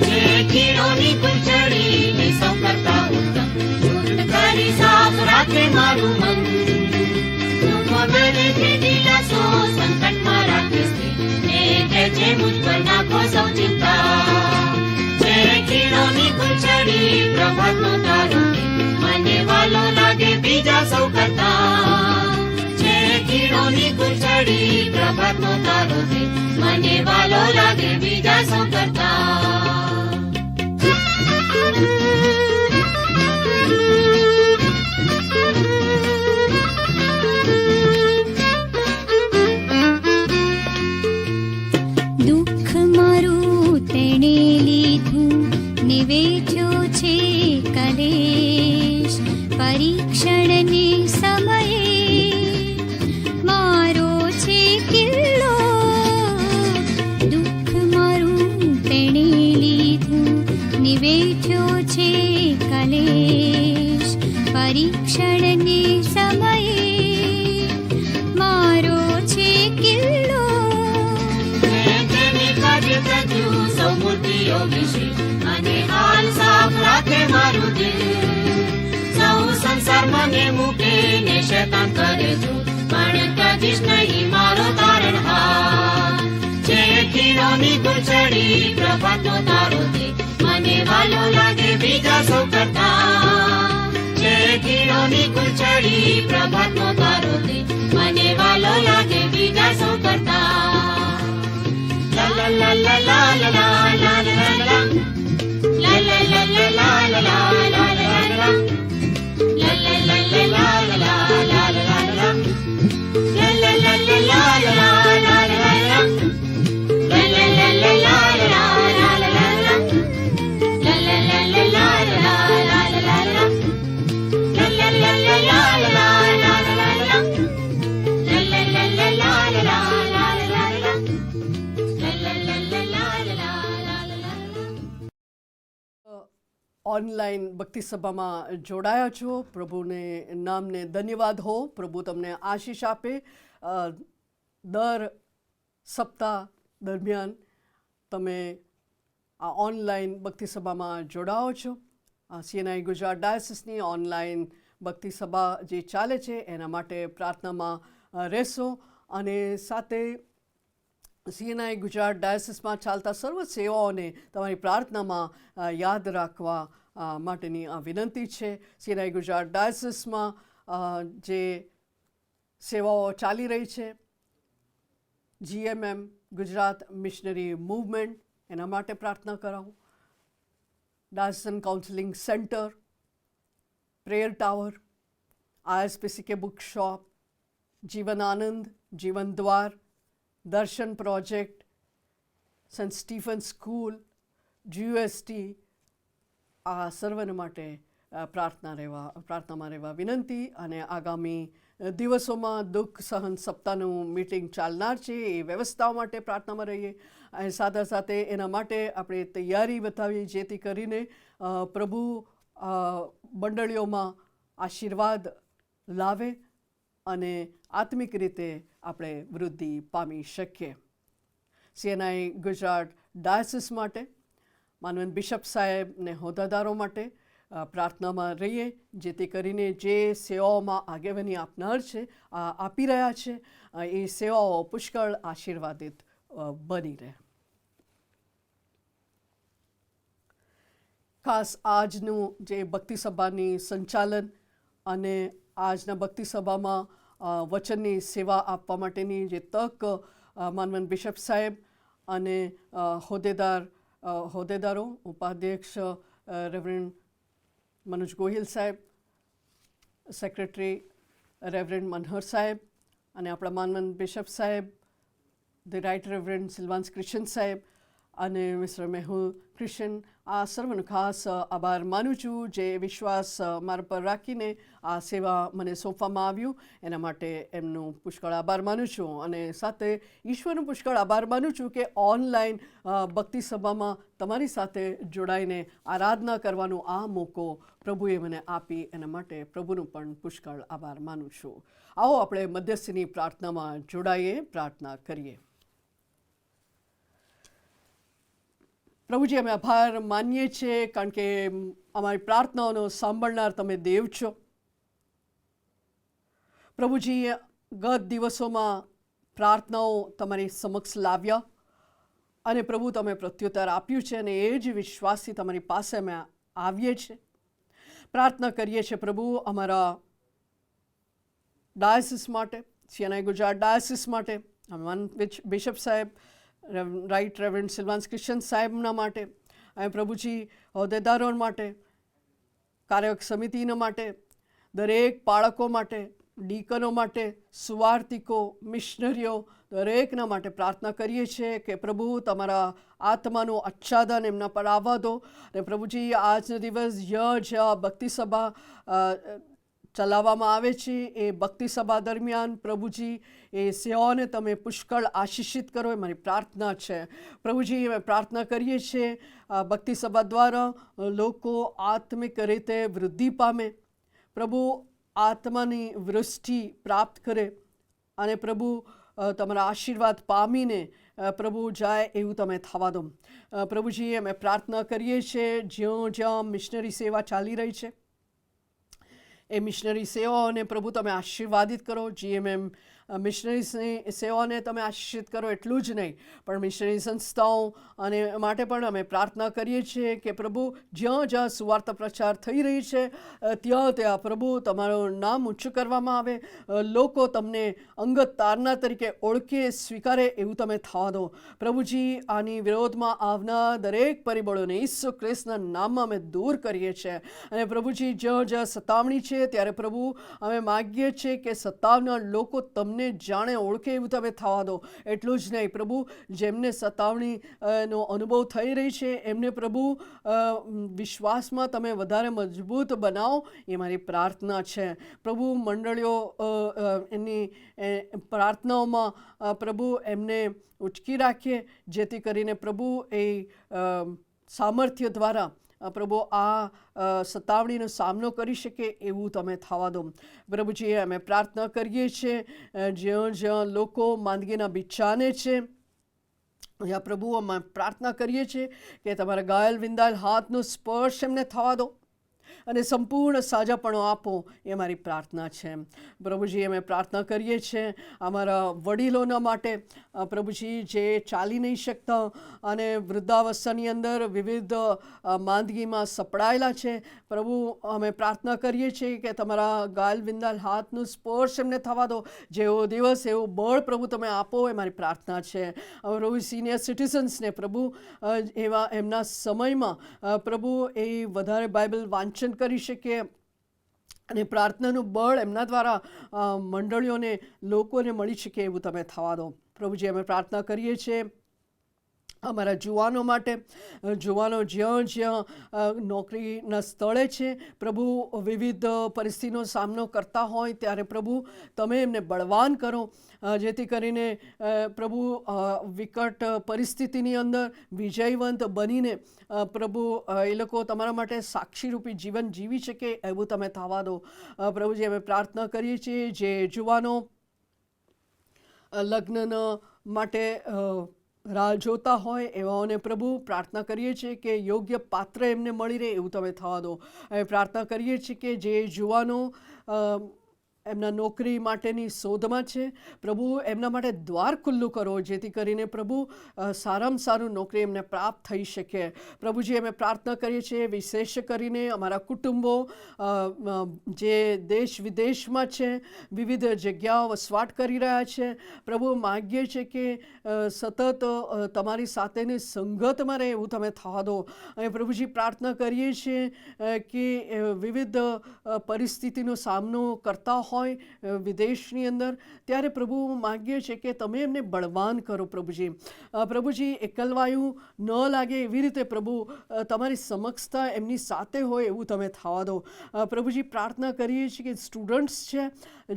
જે ખીણોની ગુંચડીને સૌ કરતા ઉત્તમ, શુદ્ધ કરી સાફ રાખે મારું મન. દુઃખો દરેકથી દિલાસો સંકટમાં રાખે છે, એ કહે છે મુझ પર નાખો સૌ ચિંતા. જે ખીણોની ગુંચડી પ્રભાતનો તારો છે, મને વાલો લાગે બીજા સૌ કરતા. જે ખીણોની ગુંચડી પ્રભાતનો તારો છે, મને વાલો લાગે બીજા સૌ કરતા. દુઃખ મારું તેણે લીધું ને વેઠ્યો છે કલેશ. પરીક્ષણને સમયે મારો છે કિલ્લો. દુઃખ મારું તેણે લીધું ને વેઠ્યો છે કલેશ. પરીક્ષણને સમયે મારો છે કિલ્લો. તેને કાર્ય કર્યું સૌ મૂર્તિઓ વિશે, અને હાલ સાફ રાખે મારું દિલ. સૌ સંસાર મને મૂકે ને શૈતાન કરે જો, પણ ત્યાગીશ નહીં મારો તારણહાર. જે ખીણોની ગુંચડી પ્રભાતનો તારો છે, મને વાલો લાગે બીજા સૌ કરતા. જે ખીણોની ગુંચડી પ્રભાતનો તારો છે, મને વાલો લાગે બીજા સૌ કરતા. La la la la la la la la la la la. La la la la la la la la la la. La la la la la la la la la la. La la la la la la la la la la. La la la la la la la la la la. La la la la la la la la la la. La la la la la la la la la la. La la la la la la la la la. Online ભક્તિ સભામાં જોડાયા છો. પ્રભુને નામને ધન્યવાદ હો. પ્રભુ તમને આશીષ આપે. દર સપ્તાહ દરમિયાન તમે આ ઓનલાઈન ભક્તિ સભામાં જોડાઓ છો. CNI ગુજરાત ડાયસિસની ઓનલાઈન ભક્તિ સભા જે ચાલે છે એના માટે પ્રાર્થનામાં રહેશો. અને સાથે CNI ગુજરાત ડાયસિસમાં ચાલતા સર્વ સેવાઓને તમારી પ્રાર્થનામાં યાદ રાખવા માટેની આ વિનંતી છે. CNI ગુજરાત ડાયસિસમાં જે સેવાઓ ચાલી રહી છે, GMM ગુજરાત મિશનરી મૂવમેન્ટ, એના માટે પ્રાર્થના કરાવો. Dyson counselling centre, prayer tower, ISPCK book shop, Jeevan Anand, Jeevan Dwar, Darshan project, saint Stephen school, GUST, આ સર્વને માટે પ્રાર્થનામાં રહેવા વિનંતી. અને આગામી દિવસોમાં દુઃખ સહન સપ્તાહનું મીટિંગ ચાલનાર છે, એ વ્યવસ્થાઓ માટે પ્રાર્થનામાં રહીએ. અને સાથે સાથે એના માટે આપણે તૈયારી બતાવીએ, જેથી કરીને પ્રભુ મંડળીઓમાં આશીર્વાદ લાવે અને આત્મિક રીતે આપણે વૃદ્ધિ પામી શકીએ. CNI ગુજરાત ડાયસિસ માટે માનવંત બિશપ સાહેબ ને હોદ્દેદારો માટે પ્રાર્થનામાં રહીએ, જેથી કરીને જે સેવાઓમાં આગેવાની આપનાર છે, આપી રહ્યા છે, એ સેવાઓ પુષ્કળ આશીર્વાદિત બની રહે. ખાસ આજનું જે ભક્તિ સભાની સંચાલન અને આજના ભક્તિ સભામાં વચનની સેવા આપવા માટેની જે તક માનવંત બિશપ સાહેબ અને હોદ્દેદારો, ઉપાધ્યક્ષ રેવરેન્ડ મનોજ ગોહિલ સાહેબ, સેક્રેટરી રેવરેન્ડ મનહર સાહેબ અને આપણા માનવંત બિશપ સાહેબ, ધ રાઇટ રેવરન્ડ સિલ્વાન્સ ક્રિશ્ચન સાહેબ અને મિસ્ટર મેહુલ ક્રિશ્ચન, આ સર્વનો ખાસ આભાર માનું છું જે વિશ્વાસ મારા પર રાખીને આ સેવા મને સોંપવામાં આવ્યું એના માટે એમનું પુષ્કળ આભાર માનું છું. અને સાથે ઈશ્વરનો પુષ્કળ આભાર માનું છું કે ઓનલાઈન ભક્તિ સભામાં તમારી સાથે જોડાઈને આરાધના કરવાનો આ મોકો પ્રભુએ મને આપી એના માટે પ્રભુનો પણ પુષ્કળ આભાર માનું છું. આવો આપણે મધ્યસ્થીની પ્રાર્થનામાં જોડાઈએ, પ્રાર્થના કરીએ. પ્રભુજી, અમે આભાર માનીએ છીએ કારણ કે અમારી પ્રાર્થનાઓનો સાંભળનાર તમે દેવ છો. પ્રભુજી, ગત દિવસોમાં પ્રાર્થનાઓ તમારી સમક્ષ લાવ્યા અને પ્રભુ તમે પ્રત્યુત્તર આપ્યું છે અને એ જ વિશ્વાસથી તમારી પાસે અમે આવીએ છીએ. પ્રાર્થના કરીએ છીએ પ્રભુ અમારા ડાયસિસ માટે, CNI ગુજરાત ડાયસિસ માટે, બિશપ સાહેબ, રાઇટ રેવરન્ડ સિલ્વાન્સ ક્રિશ્ચન સાહેબના માટે, અને પ્રભુજી હોદ્દેદારો માટે, કાર્યક સમિતિના માટે, દરેક બાળકો માટે, ડીકનો માટે, સુવાર્તિકો, મિશનરીઓ, દરેકના માટે પ્રાર્થના કરીએ છીએ કે પ્રભુ તમારા આત્માનું આચ્છાદન એમના પર આવવા દો. અને પ્રભુજી, આજનો દિવસ જ્યાં ભક્તિ સભા ચલાવવામાં આવે છે એ ભક્તિ સભા દરમિયાન પ્રભુજી એ સેવાઓને તમે પુષ્કળ આશીષિત કરો એ મારી પ્રાર્થના છે. પ્રભુજી, અમે પ્રાર્થના કરીએ છીએ ભક્તિ સભા દ્વારા લોકો આત્મિક રીતે વૃદ્ધિ પામે, પ્રભુ આત્માની વૃષ્ટિ પ્રાપ્ત કરે અને પ્રભુ તમારા આશીર્વાદ પામીને પ્રભુ જાય એવું તમે થવા દો. પ્રભુજી, અમે પ્રાર્થના કરીએ છીએ જ્યાં મિશનરી સેવા ચાલી રહી છે એ મિશનરી સેવાઓને પ્રભુ તમે આશીર્વાદિત કરો. GMM મિશનરી સેવાઓને તમે આશીષિત કરો એટલું જ નહીં પણ મિશનરી સંસ્થાઓ અને માટે પણ અમે પ્રાર્થના કરીએ છીએ કે પ્રભુ જ્યાં સુવાર્તા પ્રચાર થઈ રહી છે ત્યાં પ્રભુ તમારું નામ ઊંચું કરવામાં આવે, લોકો તમને અંગત તારનાર તરીકે ઓળખે, સ્વીકારે એવું તમે થવા દો. પ્રભુજી, આની વિરોધમાં આવનાર દરેક પરિબળોને ઈસુ ખ્રિસ્તના નામમાં અમે દૂર કરીએ છીએ. અને પ્રભુજી, જ્યાં સતાવણી છે ત્યારે પ્રભુ અમે માગીએ છીએ કે સતાવનાર લોકો તમને જાણે ઓળખે એવું તમે થવા દો. એટલું જ નહીં પ્રભુ, જેમને સતાવણીનો અનુભવ થઈ રહી છે એમને પ્રભુ વિશ્વાસમાં તમે વધારે મજબૂત બનાવો એ મારી પ્રાર્થના છે. પ્રભુ, મંડળીઓ એની પ્રાર્થનાઓમાં પ્રભુ એમને ઉચકી રાખીએ જેથી કરીને પ્રભુ એ સામર્થ્ય દ્વારા પ્રભુ આ સતાવણીનો સામનો કરી શકે એવું તમે થવા દો. પ્રભુજી, અમે પ્રાર્થના કરીએ છીએ જ્યાં લોકો માંદગીના બિછાને છે ત્યાં પ્રભુ અમે પ્રાર્થના કરીએ છીએ કે તમારા ઘાયલ વિંદાયેલ હાથનો સ્પર્શ એમને થવા દો અને સંપૂર્ણ સાજાપણો આપો એ મારી પ્રાર્થના છે. પ્રભુજી, અમે પ્રાર્થના કરીએ છીએ અમારા વડીલોના માટે, પ્રભુજી જે ચાલી નહીં શકતા અને વૃદ્ધાવસ્થાની અંદર વિવિધ માંદગીમાં સપડાયેલા છે, પ્રભુ અમે પ્રાર્થના કરીએ છીએ કે તમારા ઘાયલ વિંદાયેલ હાથનું સ્પર્શ એમને થવા દો. જેવો દિવસ એવું બળ પ્રભુ તમે આપો એ મારી પ્રાર્થના છે. પ્રભુ, સિનિયર સિટીઝન્સને પ્રભુ એવા એમના સમયમાં પ્રભુ એ વધારે બાઇબલ વાંચન કરી શકે અને પ્રાર્થનાનું બળ એમના દ્વારા મંડળીઓને, લોકોને મળી શકે એવું તમે થવા દો. પ્રભુજી, અમે પ્રાર્થના કરીએ છીએ અમારા જુવાનો માટે, જુવાનો જ્યાં નોકરીના સ્થળે છે પ્રભુ વિવિધ પરિસ્થિતિનો સામનો કરતા હોય ત્યારે પ્રભુ તમે એમને બળવાન કરો જેથી કરીને પ્રભુ વિકટ પરિસ્થિતિની અંદર વિજયવંત બનીને પ્રભુ એ લોકો તમારા માટે સાક્ષીરૂપી જીવન જીવી શકે એવું તમે થવા દો. પ્રભુજી, અમે પ્રાર્થના કરીએ છીએ જે જુવાનો લગ્ન માટે રાહ જોતા હોય એવાઓને પ્રભુ પ્રાર્થના કરીએ છીએ કે યોગ્ય પાત્ર એમને મળી રહે એવું તમે થવા દો. હવે પ્રાર્થના કરીએ છીએ કે જે જુવાનો એમના નોકરી માટેની શોધમાં છે પ્રભુ એમના માટે દ્વાર ખુલ્લું કરો જેથી કરીને પ્રભુ સારામાં સારું નોકરી એમને પ્રાપ્ત થઈ શકે. પ્રભુજી, અમે પ્રાર્થના કરીએ છીએ વિશેષ કરીને અમારા કુટુંબો જે દેશ વિદેશમાં છે, વિવિધ જગ્યાઓ વસવાટ કરી રહ્યા છે, પ્રભુ માગીએ છીએ કે સતત તમારી સાથેની સંગતમાં રહે એવું તમે થવા દો. અને પ્રભુજી, પ્રાર્થના કરીએ છીએ કે વિવિધ પરિસ્થિતિનો સામનો કરતા હોય હોય વિદેશની અંદર, ત્યારે પ્રભુ માગીએ છીએ કે તમે એમને બળવાન કરો પ્રભુજી. પ્રભુજી એકલવાયું ન લાગે એવી રીતે પ્રભુ તમારી સમક્ષતા એમની સાથે હોય એવું તમે થવા દો. પ્રભુજી પ્રાર્થના કરીએ છીએ કે સ્ટુડન્ટ્સ છે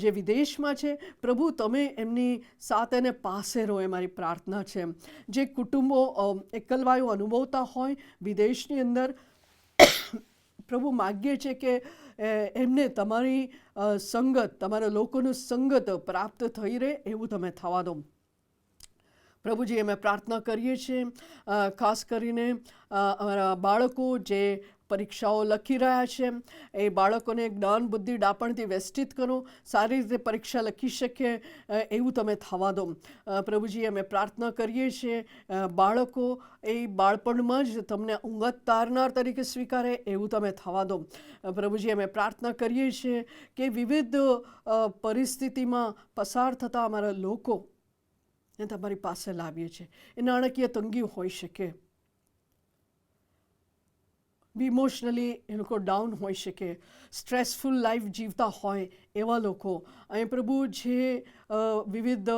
જે વિદેશમાં છે, પ્રભુ તમે એમની સાથે ને પાસે રહો એ મારી પ્રાર્થના છે. જે કુટુંબો એકલવાયું અનુભવતા હોય વિદેશની અંદર, પ્રભુ માગીએ છીએ કે એમને તમારી સંગત, તમારા લોકોનું સંગત પ્રાપ્ત થઈ રહે એવું તમે થવા દો. પ્રભુજી અમે પ્રાર્થના કરીએ છીએ ખાસ કરીને અમારા બાળકો જે પરીક્ષાઓ લખી રહ્યા છે, એ બાળકોને જ્ઞાન બુદ્ધિ ડાપણથી વ્યસ્તિત કરો, સારી રીતે પરીક્ષા લખી શકે એવું તમે થવા દો. પ્રભુજી અમે પ્રાર્થના કરીએ છીએ બાળકો એ બાળપણમાં જ તમને ઊંઘત તારનાર તરીકે સ્વીકારે એવું તમે થવા દો. પ્રભુજી અમે પ્રાર્થના કરીએ છીએ કે વિવિધ પરિસ્થિતિમાં પસાર થતા અમારા લોકો એ તમારી પાસે લાવીએ છીએ. એ નાણાકીય તંગી હોઈ શકે, ઇમોશનલી એ લોકો ડાઉન હોઈ શકે, સ્ટ્રેસફુલ લાઈફ જીવતા હોય એવા લોકો, અહીં પ્રભુ જે વિવિધ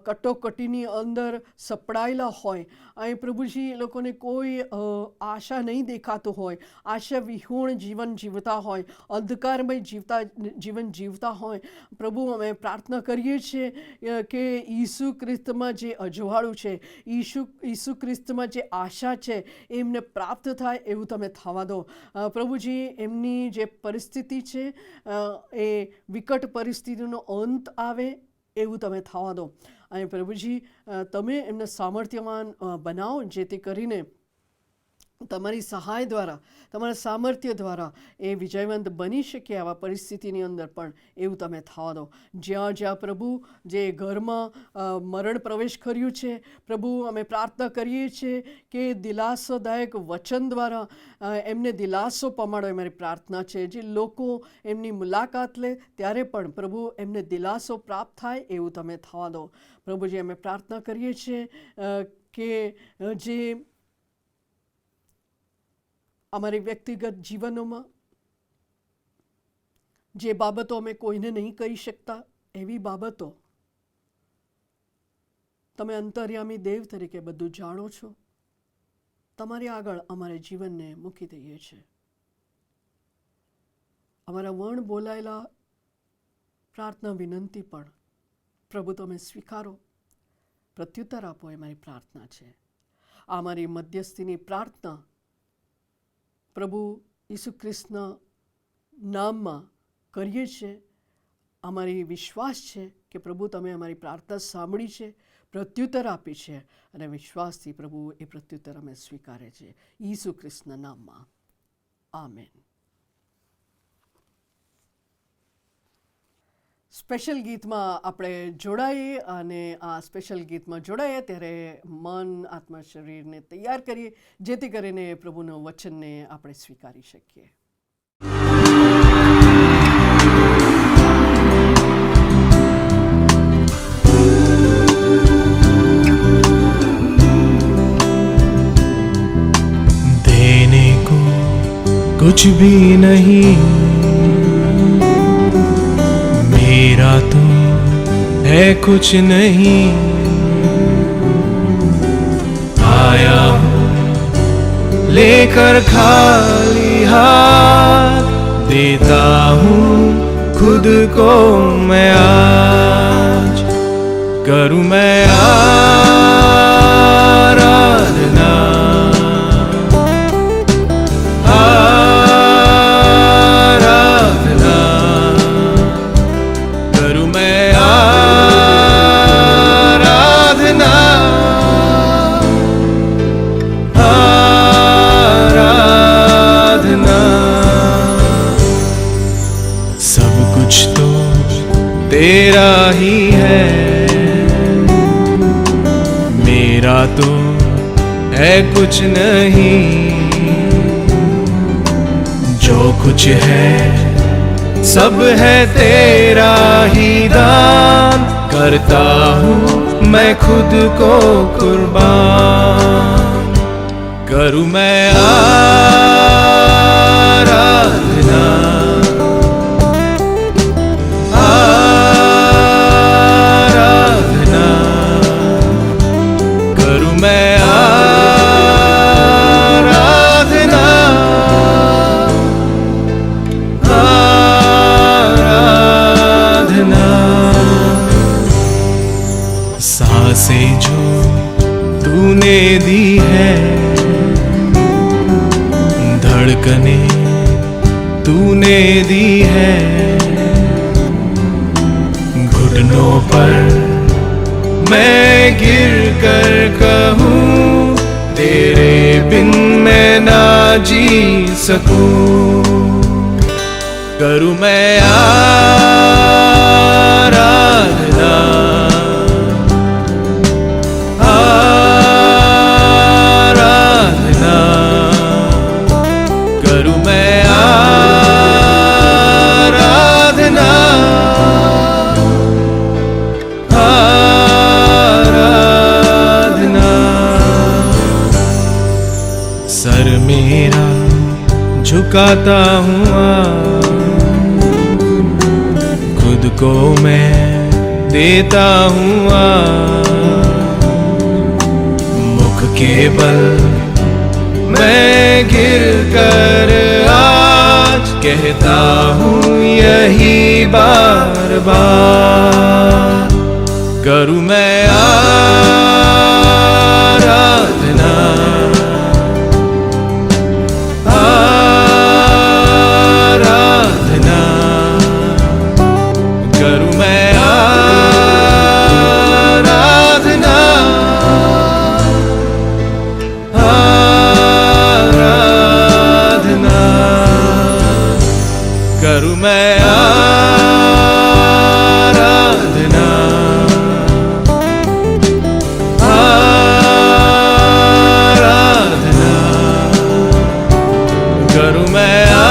કટોકટીની અંદર સપડાયેલા હોય, અહીં પ્રભુજી એ લોકોને કોઈ આશા નહીં દેખાતું હોય, આશા વિહોણ જીવન જીવતા હોય, અંધકારમય જીવન જીવતા હોય, પ્રભુ અમે પ્રાર્થના કરીએ છીએ કે ઈસુ ખ્રિસ્તમાં જે અજવાળું છે, ઈસુ ખ્રિસ્તમાં જે આશા છે એ એમને પ્રાપ્ત થાય એવું તમે થવા દો. પ્રભુજી એમની જે પરિસ્થિતિ છે એ વિકટ પરિસ્થિતિનો અંત આવે એવું તમે થવા દો. અને પ્રભુજી તમે એમને સામર્થ્યવાન બનાવો, જેથી કરીને તમારી સહાય દ્વારા, તમારા સામર્થ્ય દ્વારા એ વિજયવંત બની શકે આવા પરિસ્થિતિની અંદર પણ એવું તમે થવા દો. જ્યાં જ્યાં પ્રભુ જે ઘરમાં મરણ પ્રવેશ કર્યું છે, પ્રભુ અમે પ્રાર્થના કરીએ છીએ કે દિલાસાદાયક વચન દ્વારા એમને દિલાસો પમાડો એ મારી પ્રાર્થના છે. જે લોકો એમની મુલાકાત લે ત્યારે પણ પ્રભુ એમને દિલાસો પ્રાપ્ત થાય એવું તમે થવા દો. પ્રભુજી અમે પ્રાર્થના કરીએ છીએ કે જે અમારી વ્યક્તિગત જીવનોમાં જે બાબતો અમે કોઈને નહીં કહી શકતા, એવી બાબતો તમે અંતર્યામી દેવ તરીકે બધું જાણો છો, તમારી આગળ અમારે જીવનને મૂકી દઈએ છીએ. અમારા વણ બોલાયેલા પ્રાર્થના વિનંતી પણ પ્રભુ તમે સ્વીકારો, પ્રત્યુત્તર આપો એ મારી પ્રાર્થના છે. આ મારી મધ્યસ્થીની પ્રાર્થના પ્રભુ ઈસુ ખ્રિસ્તના નામમાં કરીએ છીએ. અમારી વિશ્વાસ છે કે પ્રભુ તમે અમારી પ્રાર્થના સાંભળી છે, પ્રત્યુત્તર આપી છે, અને વિશ્વાસથી પ્રભુ એ પ્રત્યુત્તર અમે સ્વીકારે છે ઈસુ ખ્રિસ્તના નામમાં. આમેન. સ્પેશિયલ ગીતમાં આપણે જોડાઈએ, અને આ સ્પેશિયલ ગીતમાં જોડાઈએ ત્યારે મન, આત્મા, શરીરને તૈયાર કરીએ, જેથી કરીને પ્રભુના વચનને આપણે સ્વીકારી શકીએ. देने को कुछ भी नहीं मेरा तो है कुछ नहीं, आया हूँ लेकर खाली हाथ, देता हूँ खुद को मैं आज, करूँ मैं आराधना, तेरा ही है, मेरा तो है कुछ नहीं, जो कुछ है सब है तेरा ही दान, करता हूँ मैं खुद को कुर्बान, करूँ मैं आराधना, सांसें जो तूने दी है, धड़कने तूने दी है, घुटनों पर मैं गिर कर कहूँ तेरे बिन मैं ना जी सकूं। करूँ मैं आराधना, आराधना, करूँ मैं आराधना, आराधना। सर मेरा झुकाता हूँ खुद को मैं देता हूँ मुख के बल मैं गिर कर आज कहता हूँ यही बार बार। करूँ मैं आराधना, आराधना, करूँ मैं आराधना, आराधना, करूँ मैं आराधना, आराधना, करूँ मैं आराधना, आराधना। करूँ मैं आराधना,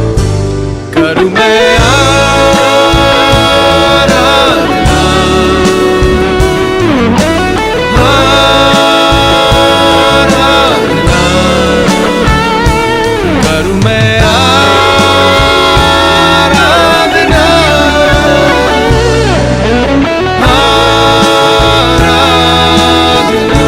आराधना, करूँ मैं आराधना, आराधना, करूँ मैं आराधना, आराधना,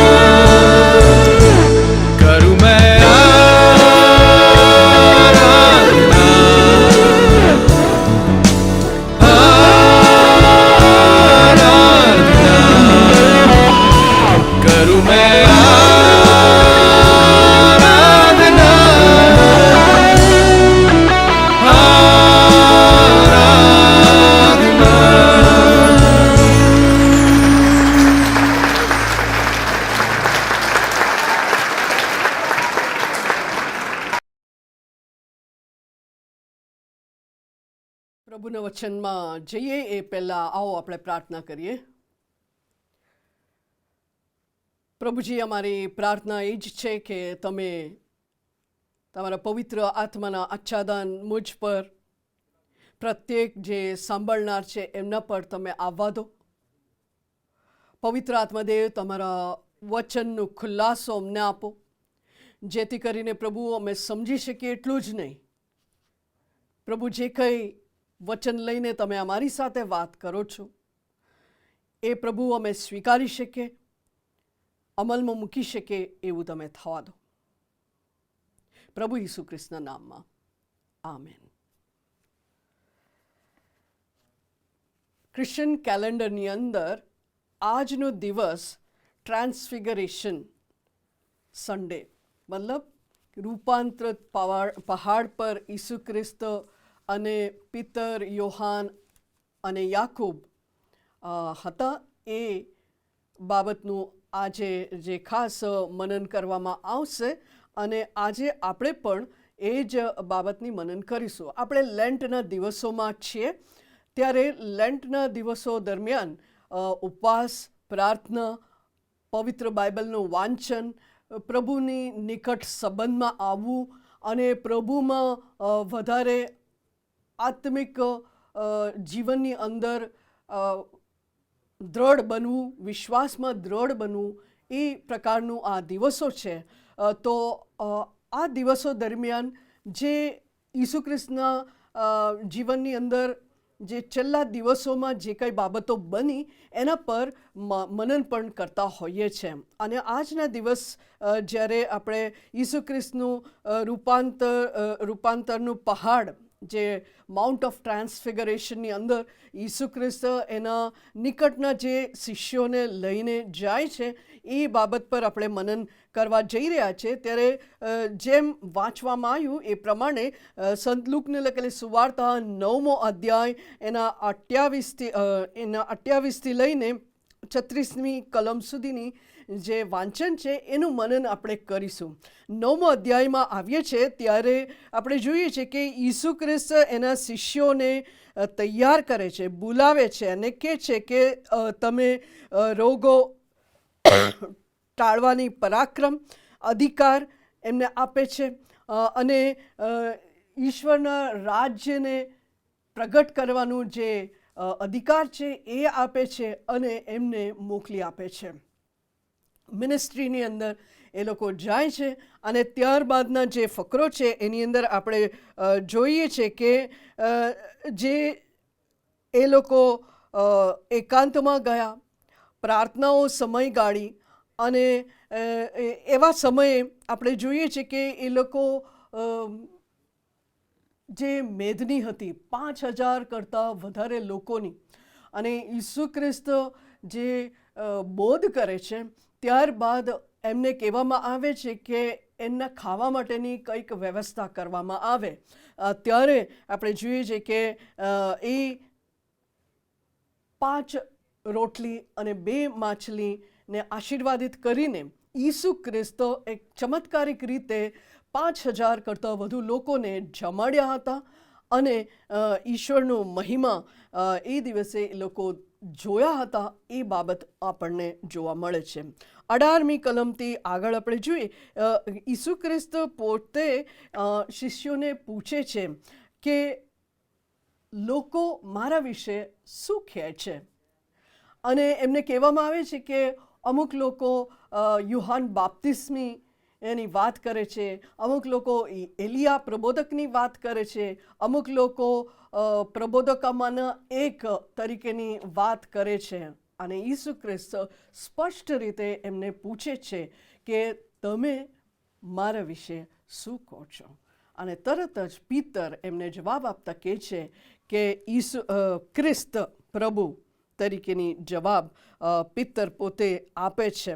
करूँ मैं आराधना, પ્રભુના વચનમાં જઈએ એ પહેલાં આવો આપણે પ્રાર્થના કરીએ. પ્રભુજી, અમારી પ્રાર્થના એ જ છે કે તમે તમારા પવિત્ર આત્માના આચ્છાદન મુજ પર, પ્રત્યેક જે સાંભળનાર છે એમના પર તમે આવવા દો. પવિત્ર આત્માદેવ તમારા વચનનો ખુલાસો અમને આપો, જેથી કરીને પ્રભુ અમે સમજી શકીએ એટલું જ નહીં, પ્રભુ જે કંઈ વચન લઈને તમે અમારી સાથે વાત કરો છો એ પ્રભુ અમે સ્વીકારી શકીએ, અમલમાં મૂકી શકીએ એવું તમે થવા દો. પ્રભુ ઈસુ ખ્રિસ્તના નામમાં આમેન. ક્રિશ્ચન કેલેન્ડરની અંદર આજનો દિવસ ટ્રાન્સફિગરેશન સન્ડે, મતલબ રૂપાંતરિત પહાડ પર ઈસુ ખ્રિસ્ત અને પિતર યોહાન અને યાકૂબ હતા એ બાબતનું આજે જે ખાસ મનન કરવામાં આવશે અને આજે આપણે પણ એ જ બાબતની મનન કરીશું. આપણે લેન્ટના દિવસોમાં છીએ, ત્યારે લેન્ટના દિવસો દરમિયાન ઉપવાસ, પ્રાર્થના, પવિત્ર બાઇબલનું વાંચન, પ્રભુની નિકટ સંબંધમાં આવવું અને પ્રભુમાં વધારે આત્મિક જીવનની અંદર દ્રઢ બનવું, વિશ્વાસમાં દ્રઢ બનવું, એ પ્રકારનું આ દિવસો છે. તો આ દિવસો દરમિયાન જે ઈસુ ખ્રિસ્તના જીવનની અંદર જે છેલ્લા દિવસોમાં જે કંઈ બાબતો બની એના પર મનન પણ કરતા હોઈએ છીએ. અને આજના દિવસ જ્યારે આપણે ઈસુ ખ્રિસ્તનું રૂપાંતરનું પહાડ, જે માઉન્ટ ઓફ ટ્રાન્સફિગરેશનની અંદર ઈસુ ખ્રિસ્ત એના નિકટના જે શિષ્યોને લઈને જાય છે એ બાબત પર આપણે મનન કરવા જઈ રહ્યા છે. ત્યારે જેમ વાંચવામાં આવ્યું એ પ્રમાણે સંત લુકને લખેલી સુવાર્તા 9મો અધ્યાય એના 28થી લઈને 36મી કલમ સુધીની જે વાંચન છે એનું મનન આપણે કરીશું. 9મો અધ્યાયમાં આવીએ છીએ ત્યારે આપણે જોઈએ છીએ કે ઈસુ ખ્રિસ્ત એના શિષ્યોને તૈયાર કરે છે, બોલાવે છે અને કહે છે કે તમે રોગો ટાળવાની પરાક્રમ, અધિકાર એમને આપે છે અને ઈશ્વરના રાજ્યને પ્રગટ કરવાનું જે અધિકાર છે એ આપે છે અને એમને મોકલી આપે છે. મિનિસ્ટ્રીની અંદર એ લોકો જાય છે અને ત્યારબાદના જે ફકરો છે એની અંદર આપણે જોઈએ છે કે જે એ લોકો એકાંતમાં ગયા, પ્રાર્થનાઓ સમય ગાળી અને એવા સમયે આપણે જોઈએ છીએ કે એ લોકો જે મેદની હતી 5,000 કરતાં વધારે લોકોની, અને ઈસુ ખ્રિસ્ત જે બોધ કરે છે ત્યારબાદ એમને કહેવામાં આવે છે કે એમના ખાવા માટેની કંઈક વ્યવસ્થા કરવામાં આવે. ત્યારે આપણે જોઈએ છીએ કે એ 5 રોટલી અને 2 માછલીને આશીર્વાદિત કરીને ઈસુ ખ્રિસ્ત એક ચમત્કારિક રીતે 5,000 કરતાં વધુ લોકોને જમાડ્યા હતા અને ઈશ્વરનો મહિમા એ દિવસે એ લોકો જોયા હતા. એ બાબત આપણને જોવા મળે છે. 18મી કલમથી આગળ આપણે જોઈએ, ઈસુ ખ્રિસ્ત પોતે શિષ્યોને પૂછે છે કે લોકો મારા વિશે શું કહે છે, અને એમને કહેવામાં આવે છે કે અમુક લોકો યુહાન બાપ્તિસ્મી એની વાત કરે છે, અમુક લોકો એલિયા પ્રબોધકની વાત કરે છે, અમુક લોકો પ્રબોધકોમાંના એક તરીકેની વાત કરે છે. અને ઈસુ ખ્રિસ્ત સ્પષ્ટ રીતે એમને પૂછે છે કે તમે મારા વિશે શું કહો છો. અને તરત જ પિતર એમને જવાબ આપતા કહે છે કે ઈસુ ખ્રિસ્ત પ્રભુ તરીકેની જવાબ પિતર પોતે આપે છે.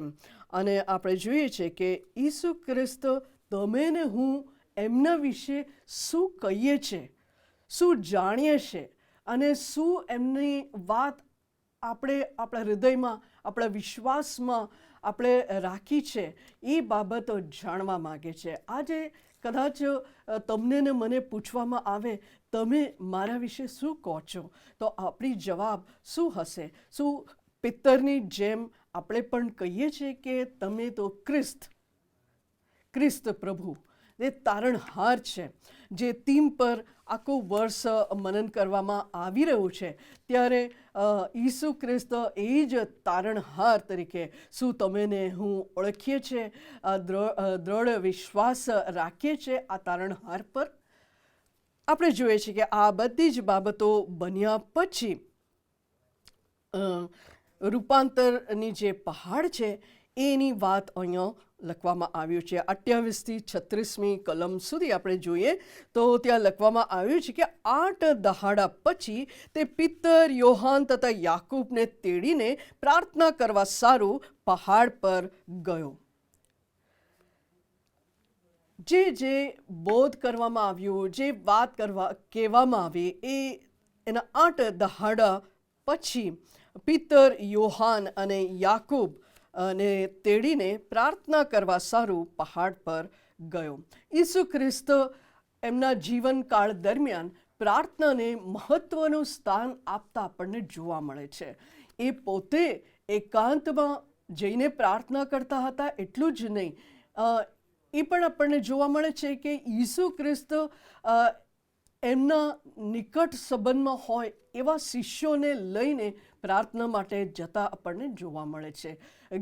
અને આપણે જોઈએ છીએ કે ઈસુ ખ્રિસ્ત તમે ને હું એમના વિશે શું કહીએ છીએ, શું જાણીએ છીએ અને શું એમની વાત આપણે આપણા હૃદયમાં, આપણા વિશ્વાસમાં આપણે રાખી છે એ બાબતો જાણવા માગે છે. આજે કદાચ તમને ને મને પૂછવામાં આવે તમે મારા વિશે શું કહો છો, તો આપણી જવાબ શું હશે? શું પિત્તરની જેમ આપણે પણ કહીએ છીએ કે તમે તો ખ્રિસ્ત પ્રભુ એ તારણહાર છે, જે થીમ પર આખું વર્ષ મનન કરવામાં આવી રહ્યું છે, ત્યારે ઈસુ ખ્રિસ્ત એ જ તારણહાર તરીકે શું તમે ને હું ઓળખીએ છીએ, દ્રઢ વિશ્વાસ રાખીએ છીએ આ તારણહાર પર? આપણે જોઈએ છીએ કે આ બધી જ બાબતો બન્યા પછી રૂપાંતરની જે પહાડ છે એની વાત અહીંયા લખવામાં આવ્યું છે. 28થી 36મી કલમ સુધી આપણે જોઈએ તો ત્યાં લખવામાં આવ્યું છે કે 8 દહાડા પછી તે પિત્તર, યોહાન તથા યાકૂબને તેડીને પ્રાર્થના કરવા સારું પહાડ પર ગયો. જે બોધ કરવામાં આવ્યું, જે વાત કહેવામાં આવી એના 8 દહાડા પછી પિત્તર, યોહાન અને યાકૂબ અને તેડીને પ્રાર્થના કરવા સારું પહાડ પર ગયો. ઈસુ ખ્રિસ્ત એમના જીવનકાળ દરમિયાન પ્રાર્થનાને મહત્વનું સ્થાન આપતા આપણને જોવા મળે છે. એ પોતે એકાંતમાં જઈને પ્રાર્થના કરતા હતા એટલું જ નહીં, એ પણ આપણને જોવા મળે છે કે ઈસુ ખ્રિસ્ત એમના નિકટ સંબંધમાં હોય એવા શિષ્યોને લઈને પ્રાર્થના માટે જતા આપણને જોવા મળે છે.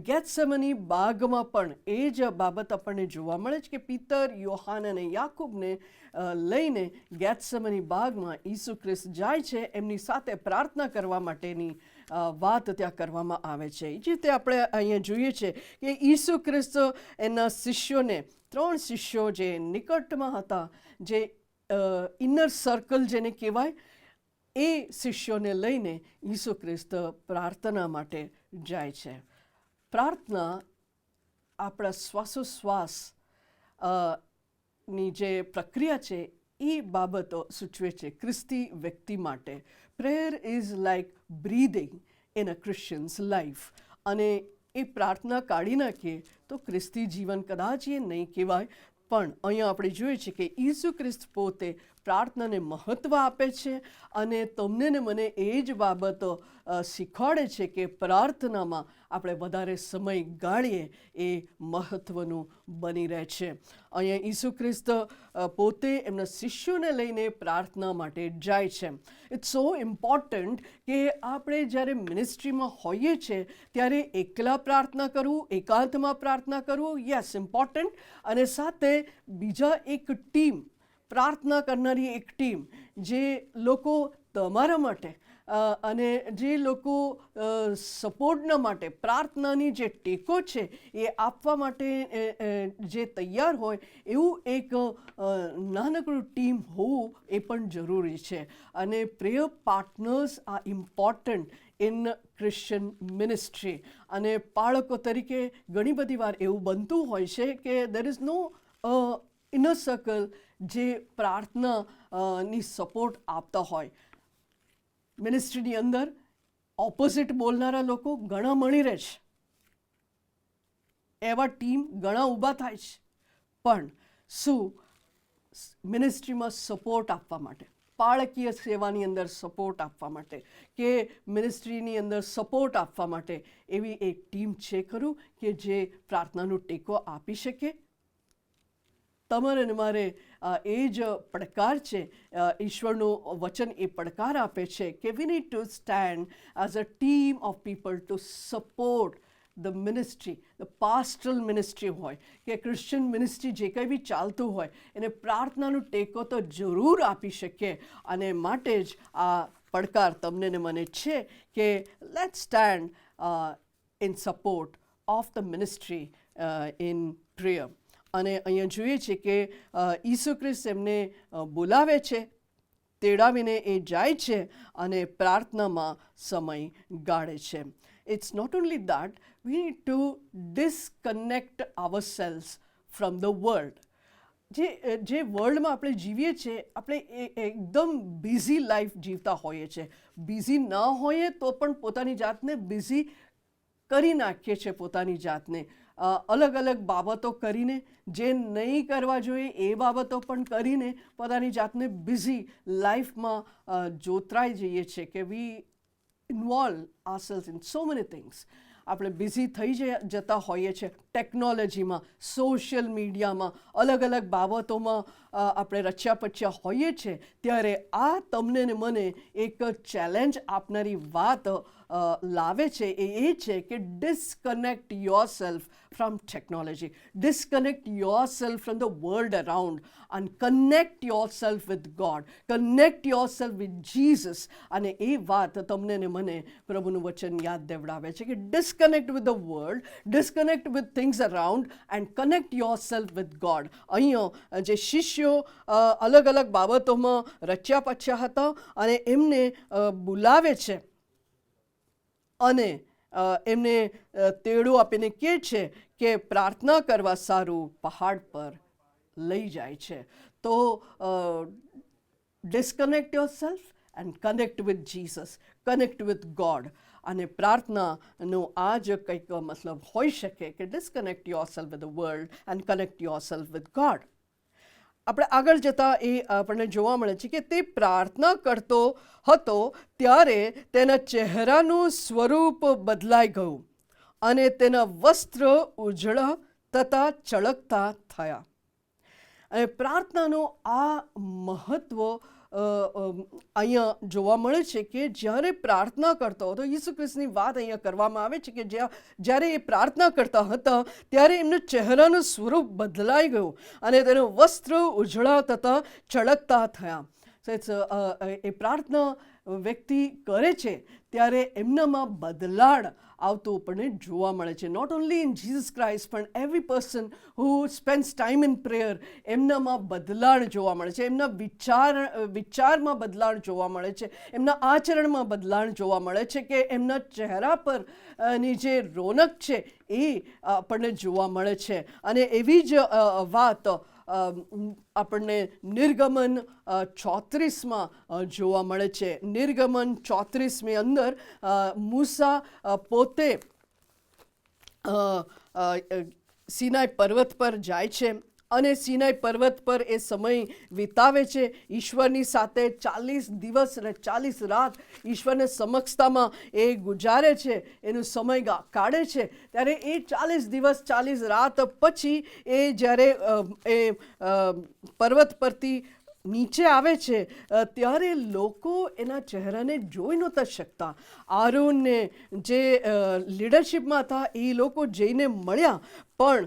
ગેથસેમની બાગમાં પણ એ જ બાબત આપણને જોવા મળે છે કે પિતર, યોહાન અને યાકૂબને લઈને ગેથસેમની બાગમાં ઈસુ ખ્રિસ્ત જાય છે. એમની સાથે પ્રાર્થના કરવા માટેની વાત ત્યાં કરવામાં આવે છે. જે રીતે આપણે અહીંયા જોઈએ છે કે ઈસુ ખ્રિસ્ત એના શિષ્યોને, 3 શિષ્યો જે નિકટમાં હતા, જે ઇનર સર્કલ જેને કહેવાય, એ શિષ્યોને લઈને ઈસુ ખ્રિસ્ત પ્રાર્થના માટે જાય છે. પ્રાર્થના આપણા શ્વાસોશ્વાસ ની જે પ્રક્રિયા છે એ બાબતો સૂચવે છે ખ્રિસ્તી વ્યક્તિ માટે. Prayer is like breathing in a Christians life. અને એ પ્રાર્થના કાઢી નાખીએ તો ખ્રિસ્તી જીવન કદાચ એ નહીં કહેવાય. પણ અહીંયા આપણે જોઈએ છીએ કે ઈસુ ખ્રિસ્ત પોતે પ્રાર્થનાને મહત્ત્વ આપે છે અને તમને ને મને એ જ બાબતો શીખવાડે છે કે પ્રાર્થનામાં આપણે વધારે સમય ગાળીએ એ મહત્ત્વનું બની રહે છે. અહીંયા ઈસુ ખ્રિસ્ત પોતે એમના શિષ્યોને લઈને પ્રાર્થના માટે જાય છે. ઇટ્સ સો ઇમ્પોર્ટન્ટ કે આપણે જ્યારે મિનિસ્ટ્રીમાં હોઈએ છીએ ત્યારે એકલા પ્રાર્થના કરવું, એકાંતમાં પ્રાર્થના કરવું, યસ ઇમ્પોર્ટન્ટ, અને સાથે બીજા એક ટીમ, પ્રાર્થના કરનારી એક ટીમ, જે લોકો તમારા માટે અને જે લોકો સપોર્ટના માટે, પ્રાર્થનાની જે ટેકો છે એ આપવા માટે જે તૈયાર હોય, એવું એક નાનકડું ટીમ હોવું એ પણ જરૂરી છે. અને prayer partners are important in Christian ministry. અને બાળકો તરીકે ઘણી બધી વાર એવું બનતું હોય છે કે there is no inner circle જે પ્રાર્થનાની સપોર્ટ આપતા હોય. મિનિસ્ટ્રીની અંદર ઓપોઝિટ બોલનારા લોકો ઘણા મળી રહે છે, એવા ટીમ ઘણા ઊભા થાય છે. પણ શું મિનિસ્ટ્રીમાં સપોર્ટ આપવા માટે, બાળકીય સેવાની અંદર સપોર્ટ આપવા માટે, કે મિનિસ્ટ્રીની અંદર સપોર્ટ આપવા માટે એવી એક ટીમ છે ખરું કે જે પ્રાર્થનાનો ટેકો આપી શકે? તમારે ને મારે એ જ પડકાર છે. ઈશ્વરનું વચન એ પડકાર આપે છે કે we need to stand as a team of people to support the ministry, the pastoral ministry હોય કે ક્રિશ્ચિયન મિનિસ્ટ્રી જે કંઈ બી ચાલતું હોય એને પ્રાર્થનાનો ટેકો તો જરૂર આપી શકીએ. અને માટે જ આ પડકાર તમને ને મને છે કે let's stand in support of the ministry in prayer. અને અહીંયા જોઈએ છે કે ઈસુ ખ્રિસ્ત એમને બોલાવે છે, તેડાવીને એ જાય છે અને પ્રાર્થનામાં સમય ગાળે છે. It's not only that, we need to disconnect ourselves from the world. જે વર્લ્ડમાં આપણે જીવીએ છીએ, આપણે એકદમ બિઝી લાઈફ જીવતા હોઈએ છીએ. બિઝી ન હોઈએ તો પણ પોતાની જાતને બિઝી કરી નાખીએ છીએ. પોતાની જાતને અલગ અલગ બાબતો કરીને, જે નહીં કરવા જોઈએ એ બાબતો પણ કરીને પોતાની જાતને બિઝી લાઈફમાં જોતરાઈ જઈએ છીએ કે we involve ourselves in so many things. આપણે બિઝી થઈ જતા હોઈએ છીએ ટેકનોલોજીમાં, સોશિયલ મીડિયામાં, અલગ અલગ બાબતોમાં આપણે રચ્યા પચ્યા હોઈએ છીએ. ત્યારે આ તમને ને મને એક ચેલેન્જ આપનારી વાત લાવે છે. એ છે કે disconnect yourself from technology, disconnect yourself from the world around and connect yourself with God, connect yourself with Jesus. અને એ વાત તમને ને મને પ્રભુનું વચન યાદ દેવડાવે છે કે disconnect with the world, disconnect with things around and connect yourself with God. અહીંયા જે શિષ્યો અલગ અલગ બાબતોમાં રચ્યા પચ્યા હતા અને એમને બોલાવે છે અને એમને તેડું આપીને કહે છે કે પ્રાર્થના કરવા સારું પહાડ પર લઈ જાય છે. તો disconnect yourself and connect with Jesus, connect with God. અને પ્રાર્થનાનો આ જ કંઈક મતલબ હોઈ શકે કે disconnect yourself with the world and connect yourself with God. આપણે આગળ જતાં એ આપણને જોવા મળે છે કે તે પ્રાર્થના કરતો હતો ત્યારે તેના ચહેરાનું સ્વરૂપ બદલાઈ ગયું અને તેના વસ્ત્ર ઉજળા તથા ચળકતા થયા. અને પ્રાર્થનાનો આ મહત્ત્વ અહીંયા જોવા મળે છે કે જ્યારે પ્રાર્થના કરતો હતો, ઈસુ ખ્રિસ્તની વાત અહીંયા કરવામાં આવે છે કે જ્યારે એ પ્રાર્થના કરતા હતા ત્યારે એમના ચહેરાનું સ્વરૂપ બદલાઈ ગયું અને તેનું વસ્ત્ર ઉજળા તથા ચળકતા થયા. એ પ્રાર્થના વ્યક્તિ કરે છે ત્યારે એમનામાં બદલાડ આવતું આપણને જોવા મળે છે. Not only in Jesus Christ પણ every person who spends time in prayer, એમનામાં બદલાણ જોવા મળે છે, એમના વિચારમાં બદલાણ જોવા મળે છે, એમના આચરણમાં બદલાણ જોવા મળે છે, કે એમના ચહેરા પર ની જે રોનક છે એ આપણને જોવા મળે છે. અને એવી જ વાત આપણને નિર્ગમન 34માં જોવા મળે છે. નિર્ગમન 34ની અંદર મૂસા પોતે સિનાઈ પર્વત પર જાય છે અને સિનાઈ પર્વત પર એ સમય વિતાવે છે ઈશ્વરની સાથે. 40 દિવસ અને 40 રાત ઈશ્વરની સમક્ષતામાં એ ગુજારે છે, એનો સમય કાઢે છે. ત્યારે એ 40 દિવસ 40 રાત પછી એ જ્યારે એ પર્વત પરથી નીચે આવે છે ત્યારે લોકો એના ચહેરાને જોઈ નહોતા શકતા. આરોનને જે લીડરશિપમાં હતા એ લોકો જઈને મળ્યા, પણ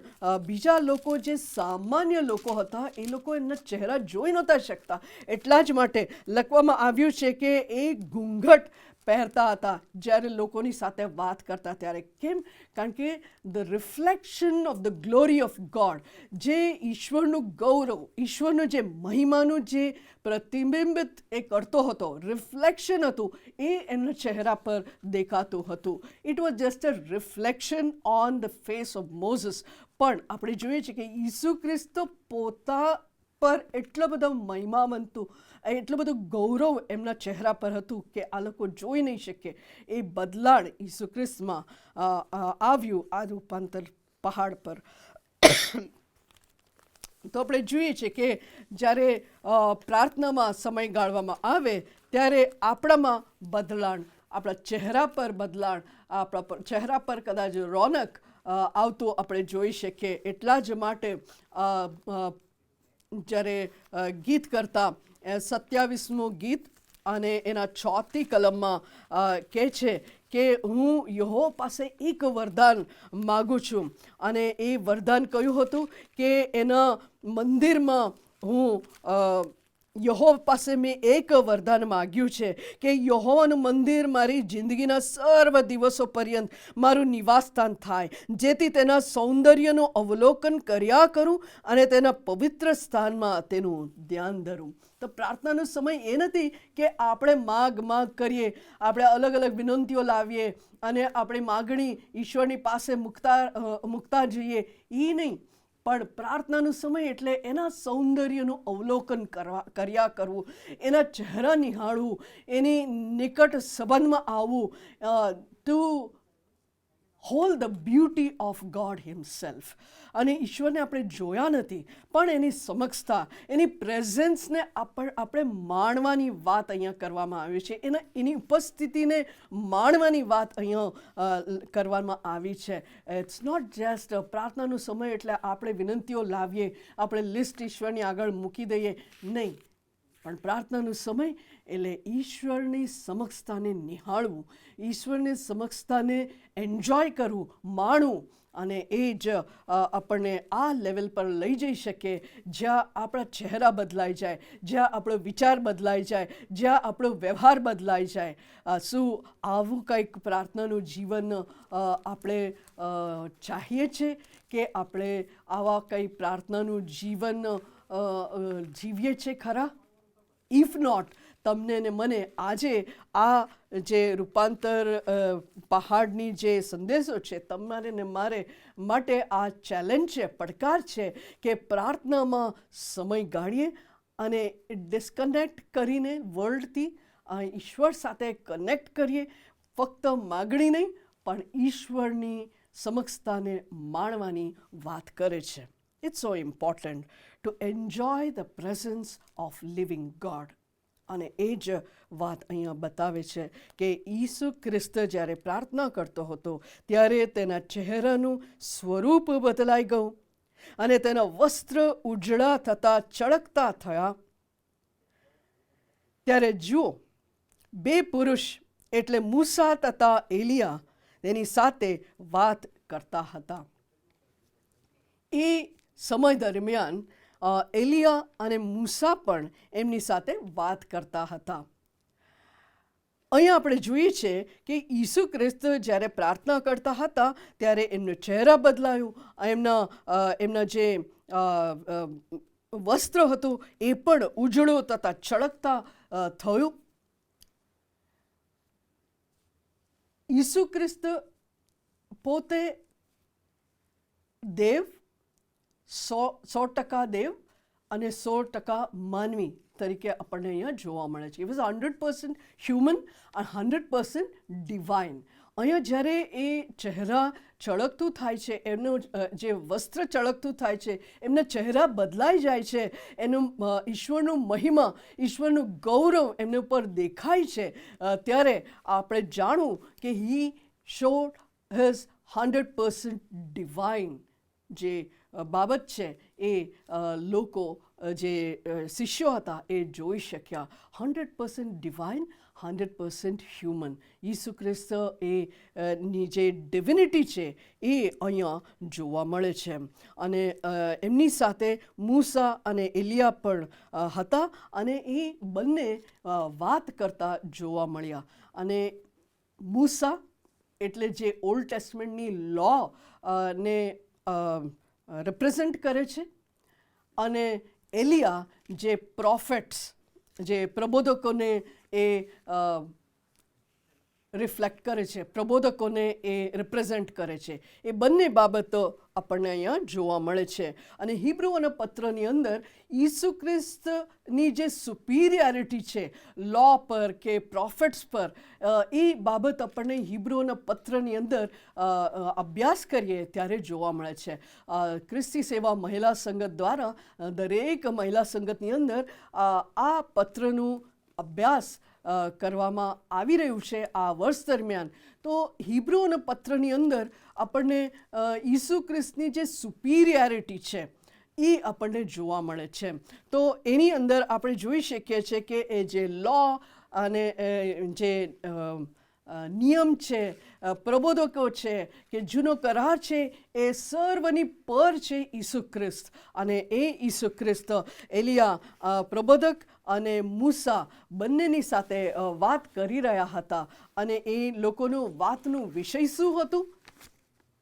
બીજા લોકો જે સામાન્ય લોકો હતા એ લોકો એમના ચહેરા જોઈ નહોતા શકતા. એટલા જ માટે લખવામાં આવ્યું છે કે એ ઘૂંઘટ પહેરતા હતા જ્યારે લોકોની સાથે વાત કરતા ત્યારે. કેમ? કારણ કે the reflection of the glory of God, જે ઈશ્વરનું ગૌરવ, ઈશ્વરનું જે મહિમાનું જે પ્રતિબિંબિત એ કરતો હતો, રિફ્લેક્શન હતું, એ એમના ચહેરા પર દેખાતું હતું. It was just a reflection on the face of Moses. પણ આપણે જોઈએ છીએ કે ઈસુ ખ્રિસ્ત પોતા પર એટલો બધો મહિમાવંતું, એટલું બધું ગૌરવ એમના ચહેરા પર હતું કે આ લોકો જોઈ નહીં શકે. એ બદલાણ ઈસુ ખ્રિસ્તમાં આવ્યું આ રૂપાંતર પહાડ પર. તો આપણે જોઈએ છીએ કે જ્યારે પ્રાર્થનામાં સમય ગાળવામાં આવે ત્યારે આપણામાં બદલાણ, આપણા ચહેરા પર બદલાણ, આપણા ચહેરા પર કદાચ રોનક આવતું આપણે જોઈ શકીએ. એટલા જ માટે જ્યારે ગીત કરતા 27મું ગીત અને એના 4થી કલમમાં કહે છે કે હું યહોવા પાસે એક વરદાન માગું છું. અને એ વરદાન કયું હતું કે એના મંદિરમાં હું યહોવા પાસે મેં એક વરદાન માગ્યું છે કે યહોવાનું મંદિર મારી જિંદગીના સર્વ દિવસો પર્યંત મારું નિવાસસ્થાન થાય, જેથી તેના સૌંદર્યનું અવલોકન કર્યા કરું અને તેના પવિત્ર સ્થાનમાં તેનું ધ્યાન ધરું. તો પ્રાર્થનાનો સમય એ નથી કે આપણે માગ કરીએ, આપણે અલગ અલગ વિનંતીઓ લાવીએ અને આપણી માગણી ઈશ્વરની પાસે મૂકતા જઈએ, એ નહીં. પણ પ્રાર્થનાનો સમય એટલે એના સૌંદર્યનું અવલોકન કર્યા કરવું, એના ચહેરા નિહાળવું, એની નિકટ સંબંધમાં આવવું, to hold the beauty of God himself. અને ઈશ્વરને આપણે જોયા નથી પણ એની સમક્ષતા, એની પ્રેઝન્સને આપણે માણવાની વાત અહીંયા કરવામાં આવી છે, એની ઉપસ્થિતિને માણવાની વાત અહીંયા કરવામાં આવી છે. ઇટ્સ નોટ જસ્ટ પ્રાર્થનાનો સમય એટલે આપણે વિનંતીઓ લાવીએ, આપણે લિસ્ટ ઈશ્વરની આગળ મૂકી દઈએ, નહીં. પણ પ્રાર્થનાનો સમય એટલે ઈશ્વરની સમક્ષતાને નિહાળવું, ઈશ્વરની સમક્ષતાને એન્જોય કરવું, માણવું. અને એ જ આપણને આ લેવલ પર લઈ જઈ શકે જ્યાં આપણા ચહેરા બદલાઈ જાય, જ્યાં આપણો વિચાર બદલાઈ જાય, જ્યાં આપણો વ્યવહાર બદલાઈ જાય. શું આવું કંઈક પ્રાર્થનાનું જીવન આપણે ચાહીએ છીએ કે આપણે આવા કંઈ પ્રાર્થનાનું જીવન જીવીએ છીએ ખરા? ઇફ નોટ, તમને ને મને આજે આ જે રૂપાંતર પહાડની જે સંદેશો છે, તમારે ને મારે માટે આ ચેલેન્જ છે, પડકાર છે કે પ્રાર્થનામાં સમય ગાળીએ અને ડિસ્કનેક્ટ કરીને વર્લ્ડથી ઈશ્વર સાથે કનેક્ટ કરીએ. ફક્ત માગણી નહીં પણ ઈશ્વરની સમક્ષતાને માણવાની વાત કરે છે. It's so important to enjoy the presence of living God. અને એ જ વાત અહીંયા બતાવે છે કે ઈસુ ખ્રિસ્ત જ્યારે પ્રાર્થના કરતો હતો ત્યારે તેના ચહેરાનું સ્વરૂપ બદલાઈ ગયું અને તેના વસ્ત્ર ઉજળા થતા ચળકતા થયા. ત્યારે જુઓ, બે પુરુષ એટલે મૂસા તથા એલિયા તેની સાથે વાત કરતા હતા. એ સમય દરમિયાન એલિયા અને મૂસા પણ એમની સાથે વાત કરતા હતા. અહીંયા આપણે જોઈએ છે કે ઈસુ ખ્રિસ્ત જ્યારે પ્રાર્થના કરતા હતા ત્યારે એમનો ચહેરા બદલાયો, એમના જે વસ્ત્ર હતું એ પણ ઉજળો તથા ચળકતા થયું. ઈસુ ખ્રિસ્ત પોતે દેવ, 100% દેવ અને 100% માનવી તરીકે આપણને અહીંયા જોવા મળે છે. ઇટ વોઝ 100% હ્યુમન અને 100% ડિવાઇન. અહીંયા જ્યારે એ ચહેરા ચળકતું થાય છે, એમનું જે વસ્ત્ર ચળકતું થાય છે, એમના ચહેરા બદલાઈ જાય છે, એનું ઈશ્વરનું મહિમા, ઈશ્વરનું ગૌરવ એમને ઉપર દેખાય છે, ત્યારે આપણે જાણવું કે હી શોડ હિઝ 100% ડિવાઇન જે બાબત છે એ લોકો જે શિષ્યો હતા એ જોઈ શક્યા. 100% ડિવાઇન, 100% હ્યુમન. ઈસુ ખ્રિસ્ત ની જે ડિવિનિટી છે એ અહીંયા જોવા મળે છે. અને એમની સાથે મૂસા અને એલિયા પણ હતા અને એ બંને વાત કરતા જોવા મળ્યા. અને મૂસા એટલે જે ઓલ્ડ ટેસ્ટમેન્ટની લો ને રિપ્રેઝેન્ટ કરે છે, અને એલિયા જે પ્રોફેટ્સ, જે પ્રબોધકોને એ રિફ્લેક્ટ કરે છે, પ્રબોધકોને એ રિપ્રેઝેન્ટ કરે છે. એ બંને બાબતો આપણને અહીંયા જોવા મળે છે. અને હિબ્રુઓના પત્રની અંદર ઈસુ ખ્રિસ્તની જે સુપિરિયરિટી છે લો પર કે પ્રોફેટ્સ પર, એ બાબત આપણને હિબ્રુઓના પત્રની અંદર અભ્યાસ કરીએ ત્યારે જોવા મળે છે. ખ્રિસ્તી સેવા મહિલા સંગત દ્વારા દરેક મહિલા સંગતની અંદર આ પત્રનું અભ્યાસ કરવામાં આવી રહ્યું છે આ વર્ષ દરમિયાન. તો હિબ્રુઓના પત્રની અંદર આપણને ઈસુ ખ્રિસ્તની જે સુપિરિયરિટી છે એ આપણને જોવા મળે છે. તો એની અંદર આપણે જોઈ શકીએ છીએ કે એ જે લો અને જે નિયમ છે, પ્રબોધકો છે, કે જૂનો કરાર છે, એ સર્વની પર છે ઈસુ ખ્રિસ્ત. અને એ ઈસુ ખ્રિસ્ત એલિયા પ્રબોધક અને મૂસા બંનેની સાથે વાત કરી રહ્યા હતા. અને એ લોકોનું વાતનું વિષય શું હતું?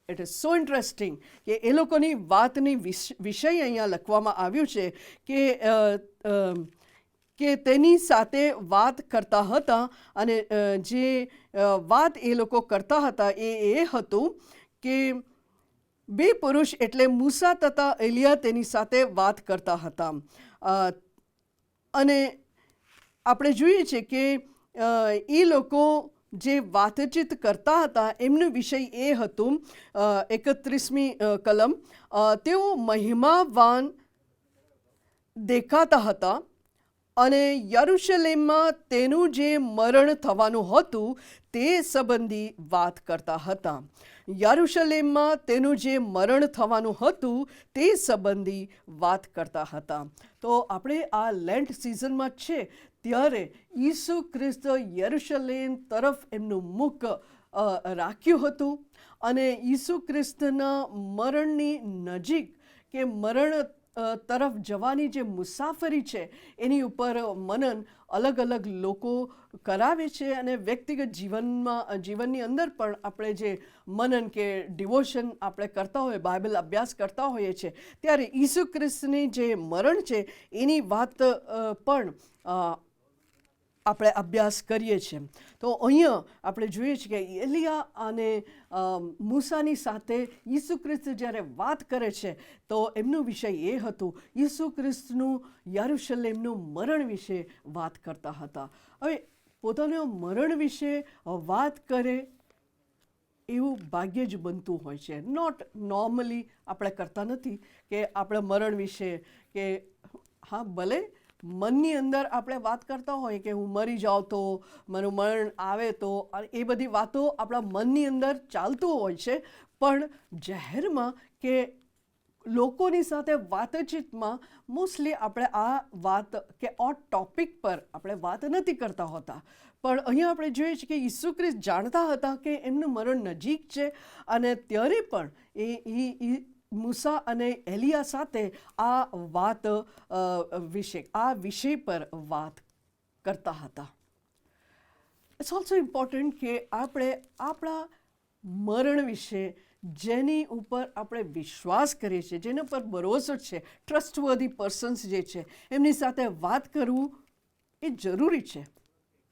ઇટ ઇઝ સો ઇન્ટરેસ્ટિંગ કે એ લોકોની વાતની વિષય અહીંયા લખવામાં આવ્યું છે કે તેની સાથે વાત કરતા હતા. અને જે વાત એ લોકો કરતા હતા એ હતું કે બે પુરુષ એટલે મૂસા તથા એલિયા તેની સાથે વાત કરતા હતા. અને આપણે જોઈએ છે કે એ લોકો જે વાતચીત કરતા હતા એમનો વિષય એ હતું, 31મી કલમ, તેઓ મહિમાવાન દેખાતા હતા અને યરુશલેમમાં તેનું જે મરણ થવાનું હતું તે સંબંધી વાત કરતા હતા. યરુશલેમમાં તેનું જે મરણ થવાનું હતું તે સંબંધી વાત કરતા હતા. તો આપણે આ લેન્ટ સિઝનમાં છે ત્યારે ઈસુ ખ્રિસ્ત યરુશલેમ તરફ એમનું મુખ રાખ્યું હતું. અને ઈસુ ખ્રિસ્તના મરણની નજીક કે મરણ તરફ જવાની જે મુસાફરી છે એની ઉપર મનન અલગ અલગ લોકો કરાવે છે. અને વ્યક્તિગત જીવનની અંદર પણ આપણે જે મનન કે ડિવોશન આપણે કરતા હોઈએ, બાઇબલ અભ્યાસ કરતા હોઈએ છીએ, ત્યારે ઈસુ ખ્રિસ્તની જે મરણ છે એની વાત પણ આપણે અભ્યાસ કરીએ છીએ. તો અહીંયા આપણે જોઈએ છીએ કે એલિયા અને મૂસાની સાથે ઈસુ ખ્રિસ્ત જ્યારે વાત કરે છે તો એમનો વિષય એ હતું, ઈસુ ખ્રિસ્તનું યરુશલેમનું મરણ વિશે વાત કરતા હતા. હવે પોતાના મરણ વિશે વાત કરે એવું ભાગ્ય જ બનતું હોય છે. નોટ નોર્મલી આપણે કરતા નથી કે આપણે મરણ વિશે કે હા ભલે મનની અંદર આપણે વાત કરતા હોય કે હું મરી જાઉં તો, મારું મરણ આવે તો, એ બધી વાતો આપણા મનની અંદર ચાલતું હોય છે. પણ જાહેરમાં કે લોકોની સાથે વાતચીતમાં મોસ્ટલી આપણે આ વાત કે આ ટોપિક પર આપણે વાત નથી કરતા હોતા, પણ અહીંયા આપણે જોઈએ છીએ કે ઈસુ ખ્રિસ્ત જાણતા હતા કે એમનું મરણ નજીક છે, અને ત્યારે પણ એ મૂસા અને એલિયા સાથે આ વાત આ વિષય પર વાત કરતા હતા. ઇટ્સ ઓલ્સો ઇમ્પોર્ટન્ટ કે આપણે આપણા મરણ વિશે, જેની ઉપર આપણે વિશ્વાસ કરીએ છીએ, જેના પર ભરોસો છે, ટ્રસ્ટવર્ધી પર્સન્સ જે છે, એમની સાથે વાત કરવું એ જરૂરી છે.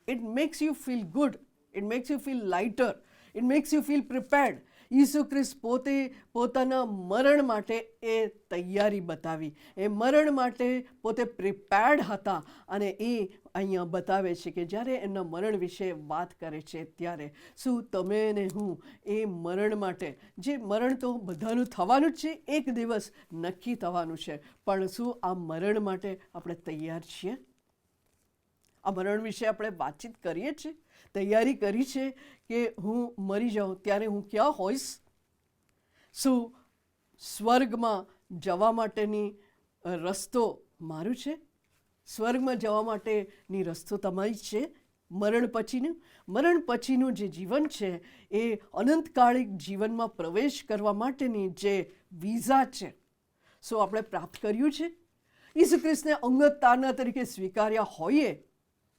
It makes you feel good, it makes you feel lighter, it makes you feel prepared. ઈસુ ખ્રિસ્ત પોતે પોતાના મરણ માટે એ તૈયારી બતાવી, એ મરણ માટે પોતે પ્રિપેર્ડ હતા, અને એ અહીંયા બતાવે છે કે જ્યારે એમના મરણ વિશે વાત કરે છે ત્યારે શું તમે ને હું એ મરણ માટે, જે મરણ તો બધાનું થવાનું જ છે, એક દિવસ નક્કી થવાનું છે, પણ શું આ મરણ માટે આપણે તૈયાર છીએ? આ મરણ વિશે આપણે વાતચીત કરીએ છીએ, તૈયારી કરી છે કે હું મરી જાઉં ત્યારે હું ક્યાં હોઈશ? શું સ્વર્ગમાં જવા માટેની રસ્તો મારું છે? સ્વર્ગમાં જવા માટેની રસ્તો તમારી છે? મરણ પછીનું જે જીવન છે એ અનંતકાળિક જીવનમાં પ્રવેશ કરવા માટેની જે વિઝા છે, શું આપણે પ્રાપ્ત કર્યું છે? ઈસુ ખ્રિસ્તને અંગત તારણા તરીકે સ્વીકાર્યા હોઈએ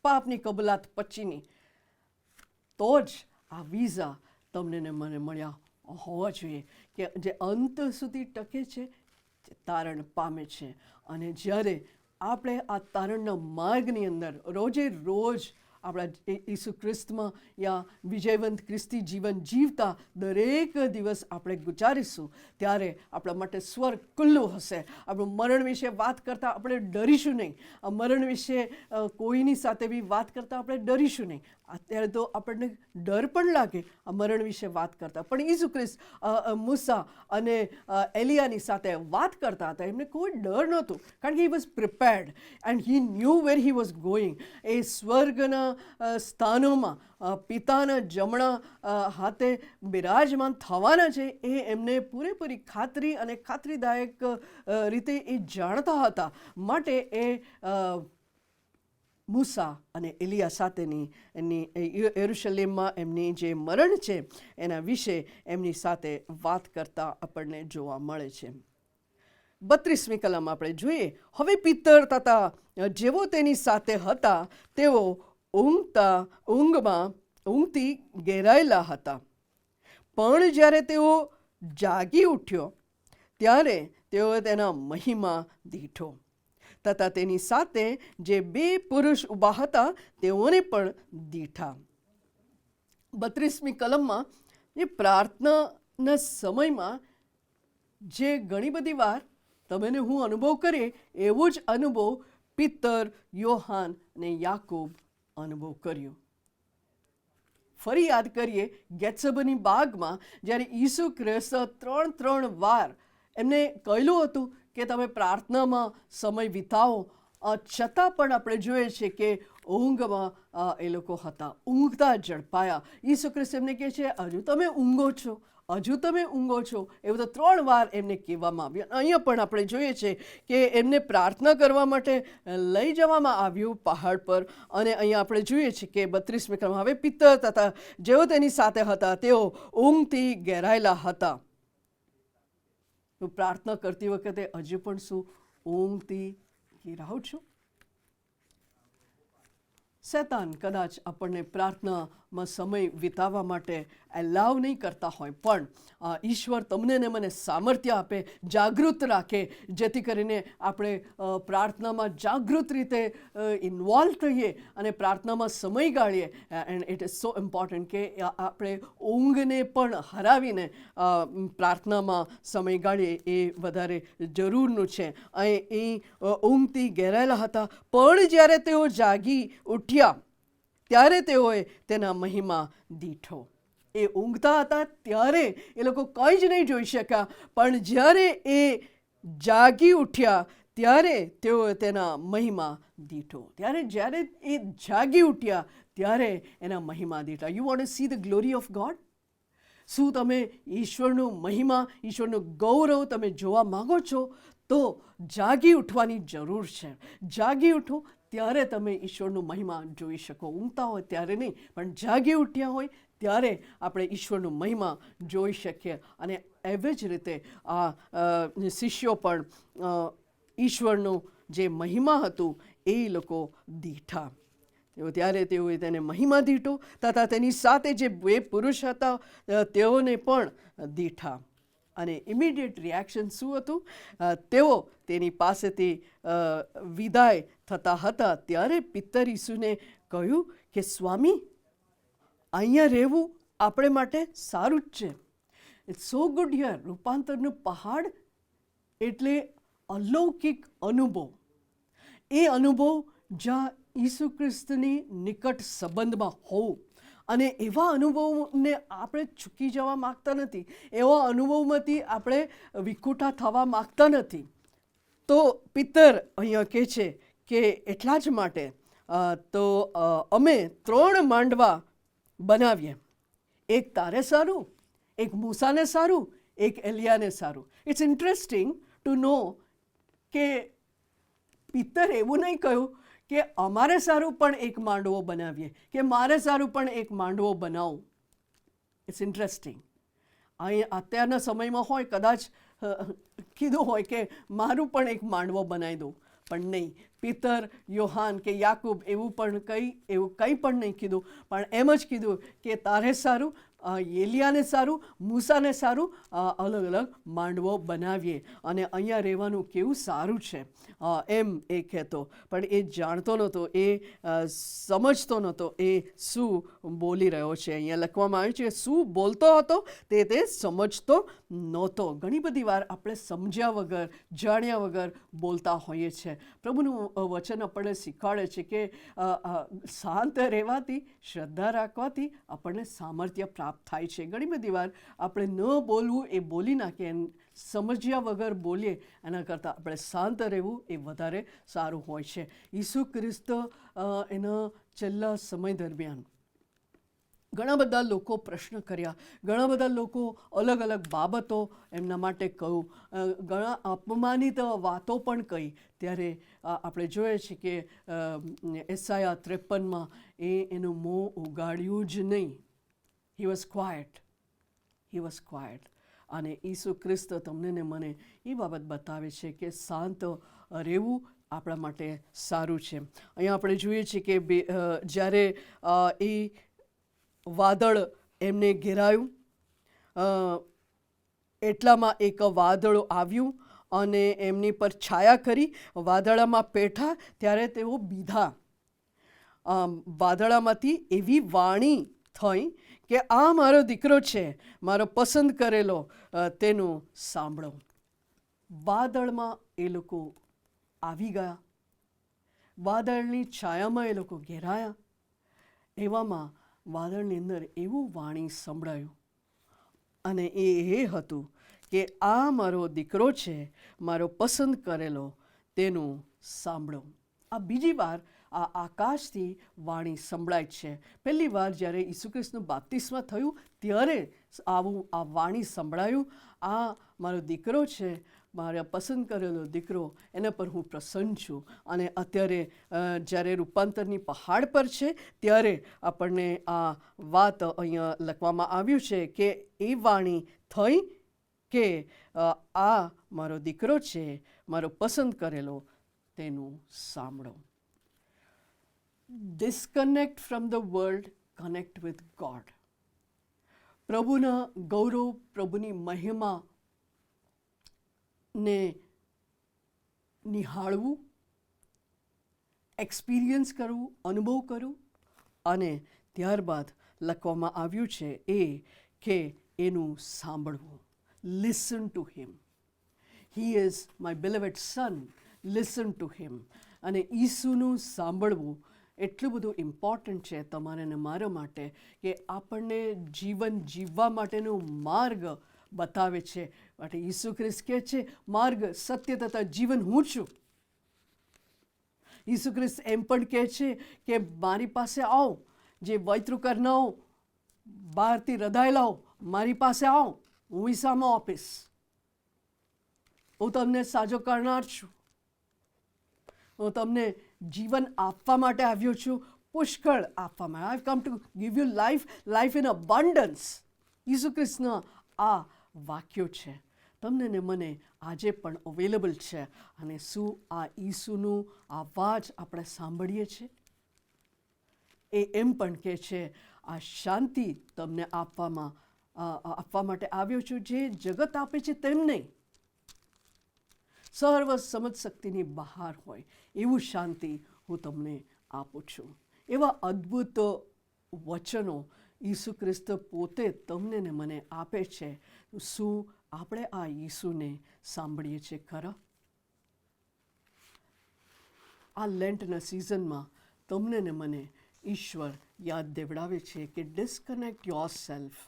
પાપની કબૂલાત પછીની, તો જ આ વિઝા તમને ને મને મળ્યા હોવા જોઈએ કે જે અંત સુધી ટકે છે, જે તારણ પામે છે. અને જ્યારે આપણે આ તારણના માર્ગની અંદર રોજે રોજ આપણા ઈસુ ખ્રિસ્તમાં યા વિજયવંત ખ્રિસ્તી જીવન જીવતા દરેક દિવસ આપણે ગુજારીશું, ત્યારે આપણા માટે સ્વર્ગ ખુલ્લું હશે. આપણું મરણ વિશે વાત કરતાં આપણે ડરીશું નહીં. આ મરણ વિશે કોઈની સાથે બી વાત કરતાં આપણે ડરીશું નહીં. અત્યારે તો આપણને ડર પણ લાગે આ મરણ વિશે વાત કરતાં, પણ ઈસુ ખ્રિસ્ત મૂસા અને એલિયાની સાથે વાત કરતા હતા, એમને કોઈ ડર નહોતું, કારણ કે he was prepared and he knew where he was going. એ સ્વર્ગના સ્થાનોમાં પિતાના જમણા હાથે બિરાજમાન થવાના છે, એ એમને પૂરેપૂરી ખાતરી અને ખાતરીદાયક રીતે એ જાણતા હતા. માટે એ મૂસા અને એલિયા સાથેની એમની યરુશલેમમાં એમની જે મરણ છે એના વિશે એમની સાથે વાત કરતા આપણને જોવા મળે છે. 32મી કલમ આપણે જોઈએ. હવે પિત્તર તથા જેવો તેની સાથે હતા તેઓ ઊંઘથી ઘેરાયેલા હતા, પણ જ્યારે તેઓ જાગી ઉઠ્યો ત્યારે તેઓ તેના મહિમા દીઠો તથા તેની સાથે જે 2 પુરુષ ઊભા હતા તેઓને પણ દીઠા. 32મી કલમમાં એ પ્રાર્થનાના સમયમાં જે ઘણી બધી વાર તમે ને હું અનુભવ કરીએ, એવો જ અનુભવ પિત્તર, યોહાન અને યાકૂબ અનુભવ કર્યો. ફરી યાદ કરીએ, ગેત્સેમની બાગમાં જ્યારે ઈસુ ખ્રિસ્ત 3 વાર એમને કહેલું હતું કે તમે પ્રાર્થનામાં સમય વિતાવો, છતાં પણ આપણે જોઈએ છીએ કે ઊંઘમાં એ લોકો હતા, ઊંઘતા ઝડપાયા. ઈસુ ખ્રિસ્ત એમને કહે છે હજુ તમે ઊંઘો છો, હજુ તમે ઊંઘો છો, એવું તો 3 વાર એમને કહેવામાં આવ્યું. અહીંયા પણ આપણે જોઈએ છીએ કે એમને પ્રાર્થના કરવા માટે લઈ જવામાં આવ્યું પહાડ પર, અને અહીંયા આપણે જોઈએ છીએ કે 32મી કલમ, હવે પિત્તર તથા જેઓ તેની સાથે હતા તેઓ ઊંઘથી ઘેરાયેલા હતા. પ્રાર્થના કરતી વખતે હજુ પણ શું ઊંઘથી ઘેરાવ છો? શૈતાન કદાચ આપણને પ્રાર્થનામાં સમય વિતાવવા માટે એલાવ નહીં કરતા હોય, પણ ઈશ્વર તમને ને મને સામર્થ્ય આપે, જાગૃત રાખે, જેથી કરીને આપણે પ્રાર્થનામાં જાગૃત રીતે ઇન્વોલ્વ થઈએ અને પ્રાર્થનામાં સમય ગાળીએ. And it is so important કે આપણે ઊંઘને પણ હરાવીને પ્રાર્થનામાં સમય ગાળીએ, એ વધારે જરૂરનું છે. એ ઊંઘથી ઘેરાયેલા હતા, પણ જ્યારે તેઓ જાગી ઉઠ્યા ત્યારે તેઓએ તેના મહિમા દીઠો. એ ઊંઘતા હતા ત્યારે એ લોકો કંઈ જ નહીં જોઈ શક્યા, પણ જ્યારે એ જાગી ઉઠ્યા ત્યારે તેઓએ તેના મહિમા દીઠો. જ્યારે એ જાગી ઉઠ્યા ત્યારે એના મહિમા દીઠા. You want to see the glory of God? શું તમે ઈશ્વરનું મહિમા, ઈશ્વરનું ગૌરવ તમે જોવા માગો છો? તો જાગી ઉઠવાની જરૂર છે. જાગી ઉઠો, ત્યારે તમે ઈશ્વરનું મહિમા જોઈ શકો. ઊંઘતા હોય ત્યારે નહીં, પણ જાગી ઉઠ્યા હોય ત્યારે આપણે ઈશ્વરનું મહિમા જોઈ શકીએ. અને એવી જ રીતે આ શિષ્યો પણ ઈશ્વરનું જે મહિમા હતું એ લોકો દીઠા. ત્યારે તેઓએ તેને મહિમા દીઠો તથા તેની સાથે જે 2 પુરુષ હતા તેઓને પણ દીઠા. અને ઇમિડિયેટ રિએક્શન શું હતું? તેઓ તેની પાસેથી વિદાય થતા હતા ત્યારે પિત્તર ઈસુને કહ્યું કે સ્વામી, અહીંયા રહેવું આપણે માટે સારું જ છે. It's so good here. રૂપાંતરનું પહાડ એટલે અલૌકિક અનુભવ. એ અનુભવ જ્યાં ઈસુ ખ્રિસ્તની નિકટ સંબંધમાં હોવું. અને એવા અનુભવને આપણે ચૂકી જવા માગતા નથી. એવા અનુભવમાંથી આપણે વિખૂટા થવા માગતા નથી. તો પિત્તર અહીંયા કહે છે કે એટલા જ માટે તો અમે 3 માંડવા બનાવીએ. એક તારે સારું, એક મૂસાને સારું, એક એલિયાને સારું. ઇટ્સ ઇન્ટરેસ્ટિંગ ટુ નો કે પિત્તર એવું નહીં કહ્યું કે અમારે સારું પણ એક માંડવો બનાવીએ, કે મારે સારું પણ એક માંડવો બનાવું. It's interesting. અહીં અત્યારના સમયમાં હોય કદાચ કીધું હોય કે મારું પણ એક માંડવો બનાવી દઉં, પણ નહીં. પિત્તર, યોહાન કે યાકૂબ એવું કંઈ પણ નહીં કીધું, પણ એમ જ કીધું કે તારે સારું, એલિયાને સારું, મૂસાને સારું, અલગ અલગ માંડવો બનાવીએ અને અહીંયા રહેવાનું કેવું સારું છે એમ એ કહેતો. પણ એ જાણતો નહોતો, એ સમજતો નહોતો એ શું બોલી રહ્યો છે. અહીંયા લખવામાં આવ્યું છે શું બોલતો હતો તે સમજતો નહોતો. ઘણી બધી વાર આપણે સમજ્યા વગર, જાણ્યા વગર બોલતા હોઈએ છીએ. પ્રભુનું વચન આપણને શીખવાડે છે કે શાંત રહેવાથી, શ્રદ્ધા રાખવાથી આપણને સામર્થ્ય પ્રાપ્ત થાય છે. ઘણી બધી વાર આપણે ન બોલવું એ બોલી નાખીએ, સમજ્યા વગર બોલીએ એના કરતાં આપણે શાંત રહેવું એ વધારે સારું હોય છે. ઈસુ ખ્રિસ્ત એના છેલ્લા સમય દરમિયાન ઘણા બધા લોકો પ્રશ્ન કર્યા, ઘણા બધા લોકો અલગ અલગ બાબતો એમના માટે કહ્યું, ઘણા અપમાનિત વાતો પણ કહી. ત્યારે આપણે જોઈએ છીએ કે એસાયા 53 એનું મોં ઉગાડ્યું જ નહીં. He was quiet. He was quiet. અને ઈસુ ખ્રિસ્ત તમને ને મને એ બાબત બતાવે છે કે શાંત રહેવું આપણા માટે સારું છે. અહીંયા આપણે જોઈએ છીએ કે જ્યારે એ વાદળ એમને ઘેરાયું, એટલામાં એક વાદળ આવ્યું અને એમની પર છાયા કરી. વાદળામાં બેઠા ત્યારે તેઓ બીધા. વાદળામાંથી એવી વાણી થઈ કે આ મારો દીકરો છે, મારો પસંદ કરેલો, તેનું સાંભળો. વાદળમાં એ લોકો આવી ગયા, વાદળની છાયામાં એ લોકો ઘેરાયા. એવામાં વાદળની અંદર એવું વાણી સંભળાયું અને એ હતું કે આ મારો દીકરો છે, મારો પસંદ કરેલો, તેનું સાંભળો. આ બીજી વાર આ આકાશથી વાણી સંભળાય છે. પહેલી વાર જ્યારે ઈસુ ખ્રિસ્તનું બાપ્તિસ્મા થયું ત્યારે આવું આ વાણી સંભળાયું, આ મારો દીકરો છે, મારા પસંદ કરેલો દીકરો, એના પર હું પ્રસન્ન છું. અને અત્યારે જ્યારે રૂપાંતરની પહાડ પર છે ત્યારે આપણને આ વાત અહીંયા લખવામાં આવ્યું છે કે એ વાણી થઈ કે આ મારો દીકરો છે, મારો પસંદ કરેલો, તેનું સાંભળો. Disconnect from the world, connect with God. પ્રભુના ગૌરવ, પ્રભુની મહિમા ને નિહાળવું, એક્સપિરિયન્સ કરવું, અનુભવ કરવું. અને ત્યારબાદ લખવામાં આવ્યું છે કે એનું સાંભળવું. Listen to him. He is my beloved son, listen to him. અને ઈસુનું સાંભળવું એટલું બધું ઇમ્પોર્ટન્ટ છે તમારે ને મારા માટે કે આપણને જીવન જીવવા માટેનો માર્ગ બતાવે છે. માટે ઈસુ ખ્રિસ્ત કહે છે માર્ગ, સત્ય તથા જીવન હું છું. ઈસુ ખ્રિસ્ત એમ પણ કહે છે કે મારી પાસે આવો, જે વૈતૃ કરનાઓ, બહારથી રધાયેલાઓ મારી પાસે આવો, હું વિસામો આપીશ. હું તમને સાજો કરનાર છું. હું તમને જીવન આપવા માટે આવ્યો છું, પુષ્કળ આપવા માટે. I come to give you life, life in abundance. ઈસુ ખ્રિસ્તના આ વાક્યો છે, તમને ને મને આજે પણ અવેલેબલ છે. અને શું આ ઈસુનું અવાજ આપણે સાંભળીએ છીએ? એ એમ પણ કહે છે, આ શાંતિ તમને આપવા માટે આવ્યો છું, જે જગત આપે છે તેમ નહીં. સર્વ સમજ શક્તિની બહાર હોય એવું શાંતિ હું તમને આપું છું. એવા અદ્ભુત વચનો ઈસુ ખ્રિસ્ત પોતે તમને ને મને આપે છે. શું આપણે આ ઈસુને સાંભળીએ છીએ ખરા? આ લેન્ટના સિઝનમાં તમને ને મને ઈશ્વર યાદ દેવડાવે છે કે disconnect yourself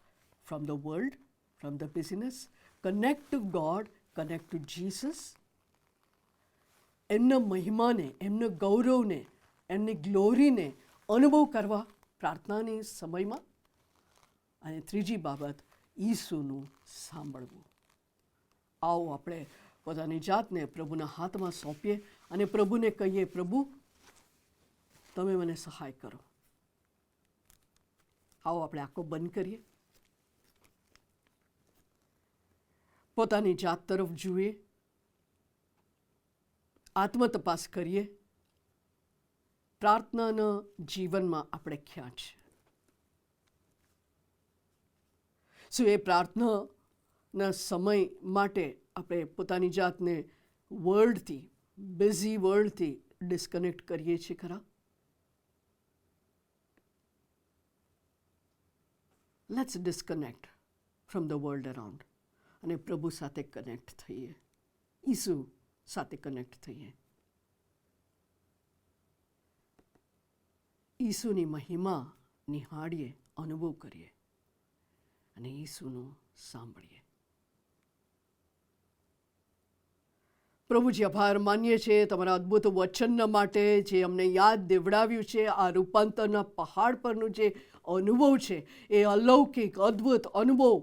from the world, from the business, connect to God, connect to Jesus. એમના મહિમાને, એમના ગૌરવને, એમની ગ્લોરીને અનુભવ કરવા પ્રાર્થનાની સમયમાં. અને ત્રીજી બાબત, ઈસુનું સાંભળવું. આવો આપણે પોતાની જાતને પ્રભુના હાથમાં સોંપીએ અને પ્રભુને કહીએ, પ્રભુ તમે મને સહાય કરો. આવો આપણે આંખો બંધ કરીએ, પોતાની જાત તરફ જોઈએ, આત્મતપાસ કરીએ. પ્રાર્થનાના જીવનમાં આપણે ક્યાં છે? શું એ પ્રાર્થનાના સમય માટે આપણે પોતાની જાતને વર્લ્ડથી, બિઝી વર્લ્ડથી ડિસ્કનેક્ટ કરીએ છીએ ખરા? Let's disconnect from the world around અને પ્રભુ સાથે કનેક્ટ થઈએ, ઈસુ સાથે કનેક્ટ થઈએ. ઈસુની મહિમા નિહાળીએ, અનુભવ કરીએ અને ઈસુનું સાંભળીએ. પ્રભુજી, આભાર માનીએ છીએ તમારા અદ્ભુત વચનના માટે, જે અમને યાદ દેવડાવ્યું છે. આ રૂપાંતરના પહાડ પરનું જે અનુભવ છે, એ અલૌકિક અદ્ભુત અનુભવ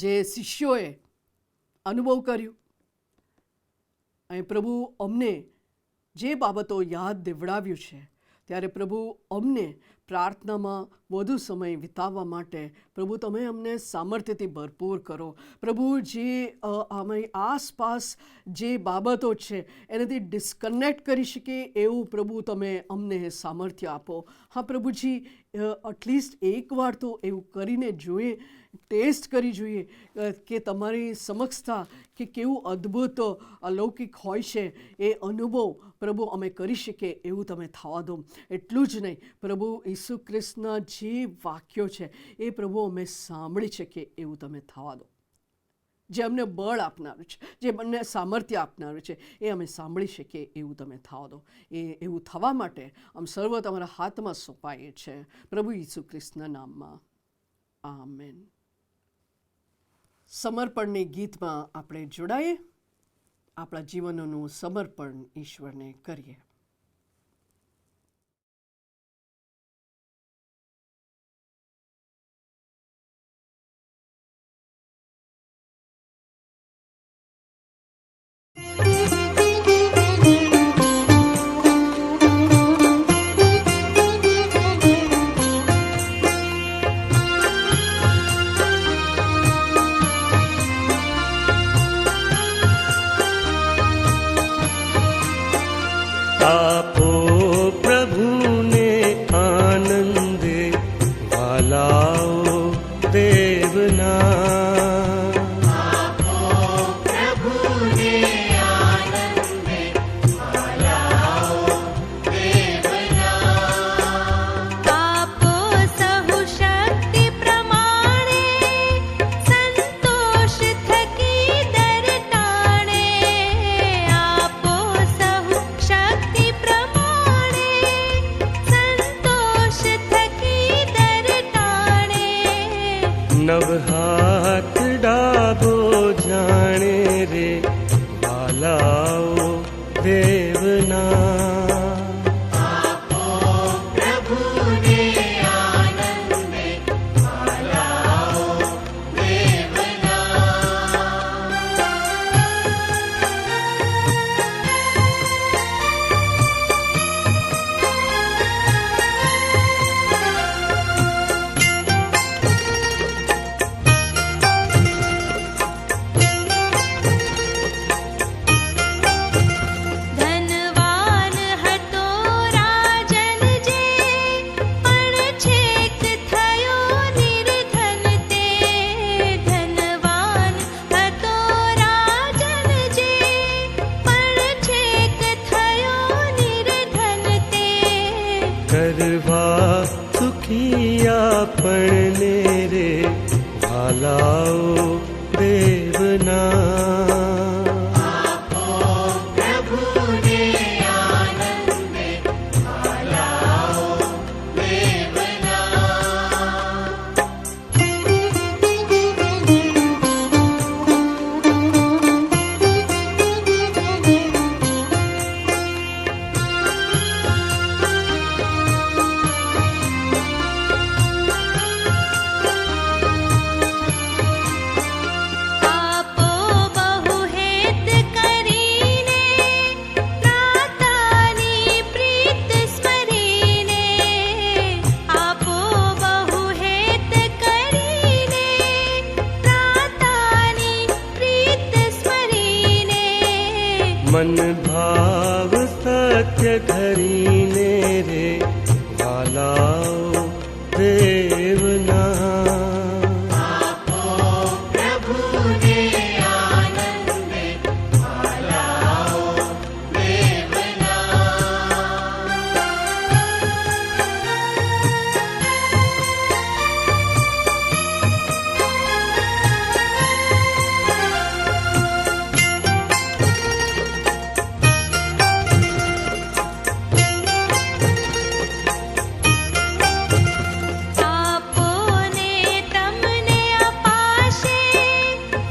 જે શિષ્યોએ અનુભવ કર્યું. અને પ્રભુ અમને જે બાબતો યાદ દેવડાવ્યું છે, ત્યારે પ્રભુ અમને પ્રાર્થનામાં વધુ સમય વિતાવવા માટે પ્રભુ તમે અમને સામર્થ્યથી ભરપૂર કરો. પ્રભુ, જે અમારી આસપાસ જે બાબતો છે એનાથી ડિસ્કનેક્ટ કરી શકીએ એવું પ્રભુ તમે અમને સામર્થ્ય આપો. હા પ્રભુજી, એટલીસ્ટ એકવાર તો એવું કરીને જોઈએ, ટેસ્ટ કરી જોઈએ કે તમારી સમક્ષતા કે કેવું અદ્ભુત અલૌકિક હોય છે. એ અનુભવ પ્રભુ અમે કરી શકીએ એવું તમે થવા દો. એટલું જ નહીં પ્રભુ, ઈસુ ખ્રિસ્તના જે વાક્યો છે એ પ્રભુ અમે સાંભળી શકીએ એવું તમે થવા દો. જે અમને બળ આપનારું છે, જે અમને સામર્થ્ય આપનારું છે, એ અમે સાંભળી શકીએ એવું તમે થવા દો. એવું થવા માટે અમે સર્વ તમારા હાથમાં સોંપાઈએ છીએ, પ્રભુ ઈસુ ખ્રિસ્તના નામમાં. આમેન. સમર્પણની ગીતમાં આપણે જોડાઈએ, આપણા જીવનનું સમર્પણ ઈશ્વરને કરીએ. આપો પ્રભુને આનંદે, વાલાઓ દેવના. આપો સહુ શક્તિ પ્રમાણે, સંતોષ થકી દર ટાણે. આપો સહુ શક્તિ પ્રમાણે, સંતોષ થકી દર ટાણે. નવ હાથ ડાબો જાણે રે, વાલાઓ દેવના. પ્રભુને આનંદે, વાલાઓ આપણને રે ભાલાઓ દેવના. પ્રભુને આનંદે ભાલાઓ દેવના. આપો બહુ હેત કરીને નાતાની પ્રીત સ્મરીને. આપો બહુ હેત કરીને નાતાની પ્રીત સ્મરીને. મન ભાવ સત્ય ધરીને રે ભાલાઓ દેવના. પ્રભુને આનંદે ભાલાઓ દેવના. આપોને તમને અપાશે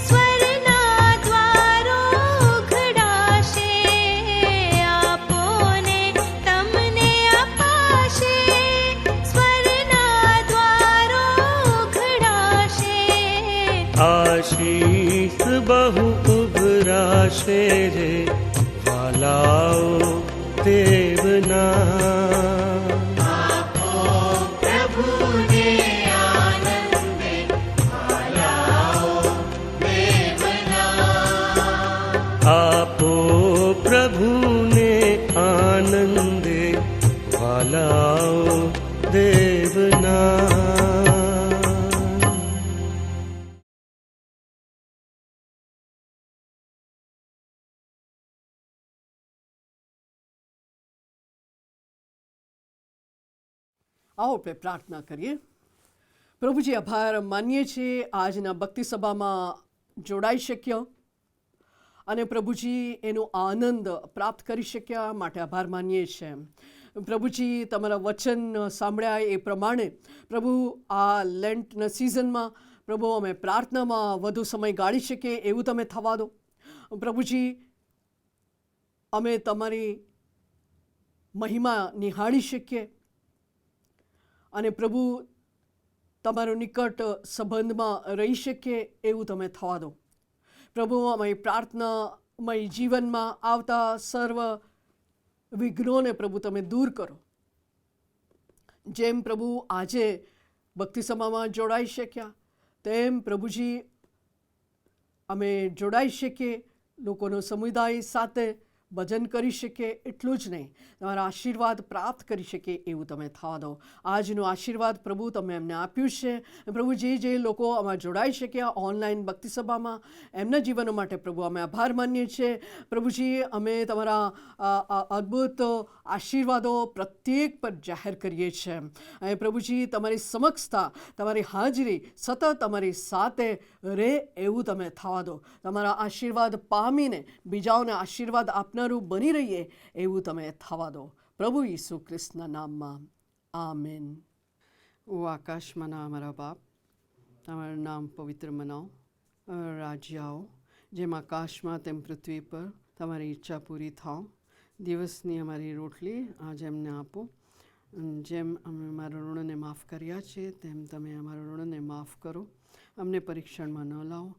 સ્વરના દ્વારો ઉઘડાશે. આપોને તમને અપાશે સ્વરના દ્વારો ઉઘડાશે. આશીષ બહુ ઉભરાશે રે ભાલાઓ દેવના. પ્રભુને આનંદે ભાલાઓ દેવના. આપો પ્રભુને આનંદે ભાલાઓ દેવના. આવો આપણે પ્રાર્થના કરીએ. પ્રભુજી, આભાર માનીએ છીએ આજના ભક્તિ સભામાં જોડાઈ શક્યો અને પ્રભુજી એનો આનંદ પ્રાપ્ત કરી શક્યા માટે આભાર માનીએ છીએ. પ્રભુજી, તમારા વચન સાંભળ્યા એ પ્રમાણે પ્રભુ આ લેન્ટના સિઝનમાં પ્રભુ અમે પ્રાર્થનામાં વધુ સમય ગાળી શકીએ એવું તમે થવા દો. પ્રભુજી, અમે તમારી મહિમા નિહાળી શકીએ અને પ્રભુ તમારો નિકટ સંબંધમાં રહી શકીએ એવું તમે થવા દો. પ્રભુ, અમારી પ્રાર્થનામય જીવનમાં આવતા સર્વ વિઘ્નોને પ્રભુ તમે દૂર કરો. જેમ પ્રભુ આજે ભક્તિ સભામાં જોડાઈ શક્યા તેમ પ્રભુજી અમે જોડાઈ શકીએ, લોકોનો સમુદાય સાથે ભજન કરી શકીએ. એટલું જ નહીં, તમારા આશીર્વાદ પ્રાપ્ત કરી શકીએ એવું તમે થવા દો. આજનો આશીર્વાદ પ્રભુ તમે એમને આપ્યું છે. પ્રભુ, જે લોકો આમાં જોડાઈ શક્યા ઓનલાઈન ભક્તિ સભામાં એમના જીવનો માટે પ્રભુ અમે આભાર માનીએ છીએ. પ્રભુજી, અમે તમારા અદ્ભુત આશીર્વાદો પ્રત્યેક પર જાહેર કરીએ છીએ. અને પ્રભુજી, તમારી સમક્ષતા, તમારી હાજરી સતત અમારી સાથે રહે એવું તમે થવા દો. તમારા આશીર્વાદ પામીને બીજાઓને આશીર્વાદ આપનારું બની રહીએ એવું તમે થવા દો. પ્રભુ ઈસુ ખ્રિસ્તના નામમાં આમેન. ઓ આકાશમાંના અમારા બાપ, તમારું નામ પવિત્ર મનાવો, રાજ્ય આવો, જેમ આકાશમાં તેમ પૃથ્વી પર તમારી ઈચ્છા પૂરી થાવ. દિવસની અમારી રોટલી આજે અમને આપો. જેમ અમે અમારા ઋણને માફ કર્યા છે તેમ તમે અમારા ઋણને માફ કરો. અમને પરીક્ષણમાં ન લાવો,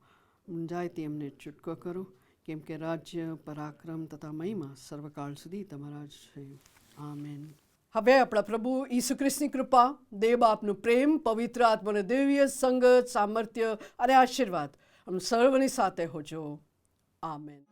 જાયથી અમને છૂટકો કરો, કેમ કે રાજ્ય, પરાક્રમ તથા મહિમા સર્વકાળ સુધી તમારા જ છે. આમેન. હવે આપણા પ્રભુ ઈસુ ખ્રિસ્તની કૃપા, દેવ બાપનું પ્રેમ, પવિત્ર આત્માનો દિવ્ય સંગત, સામર્થ્ય અને આશીર્વાદ આમ સર્વની સાથે હોજો. આમેન.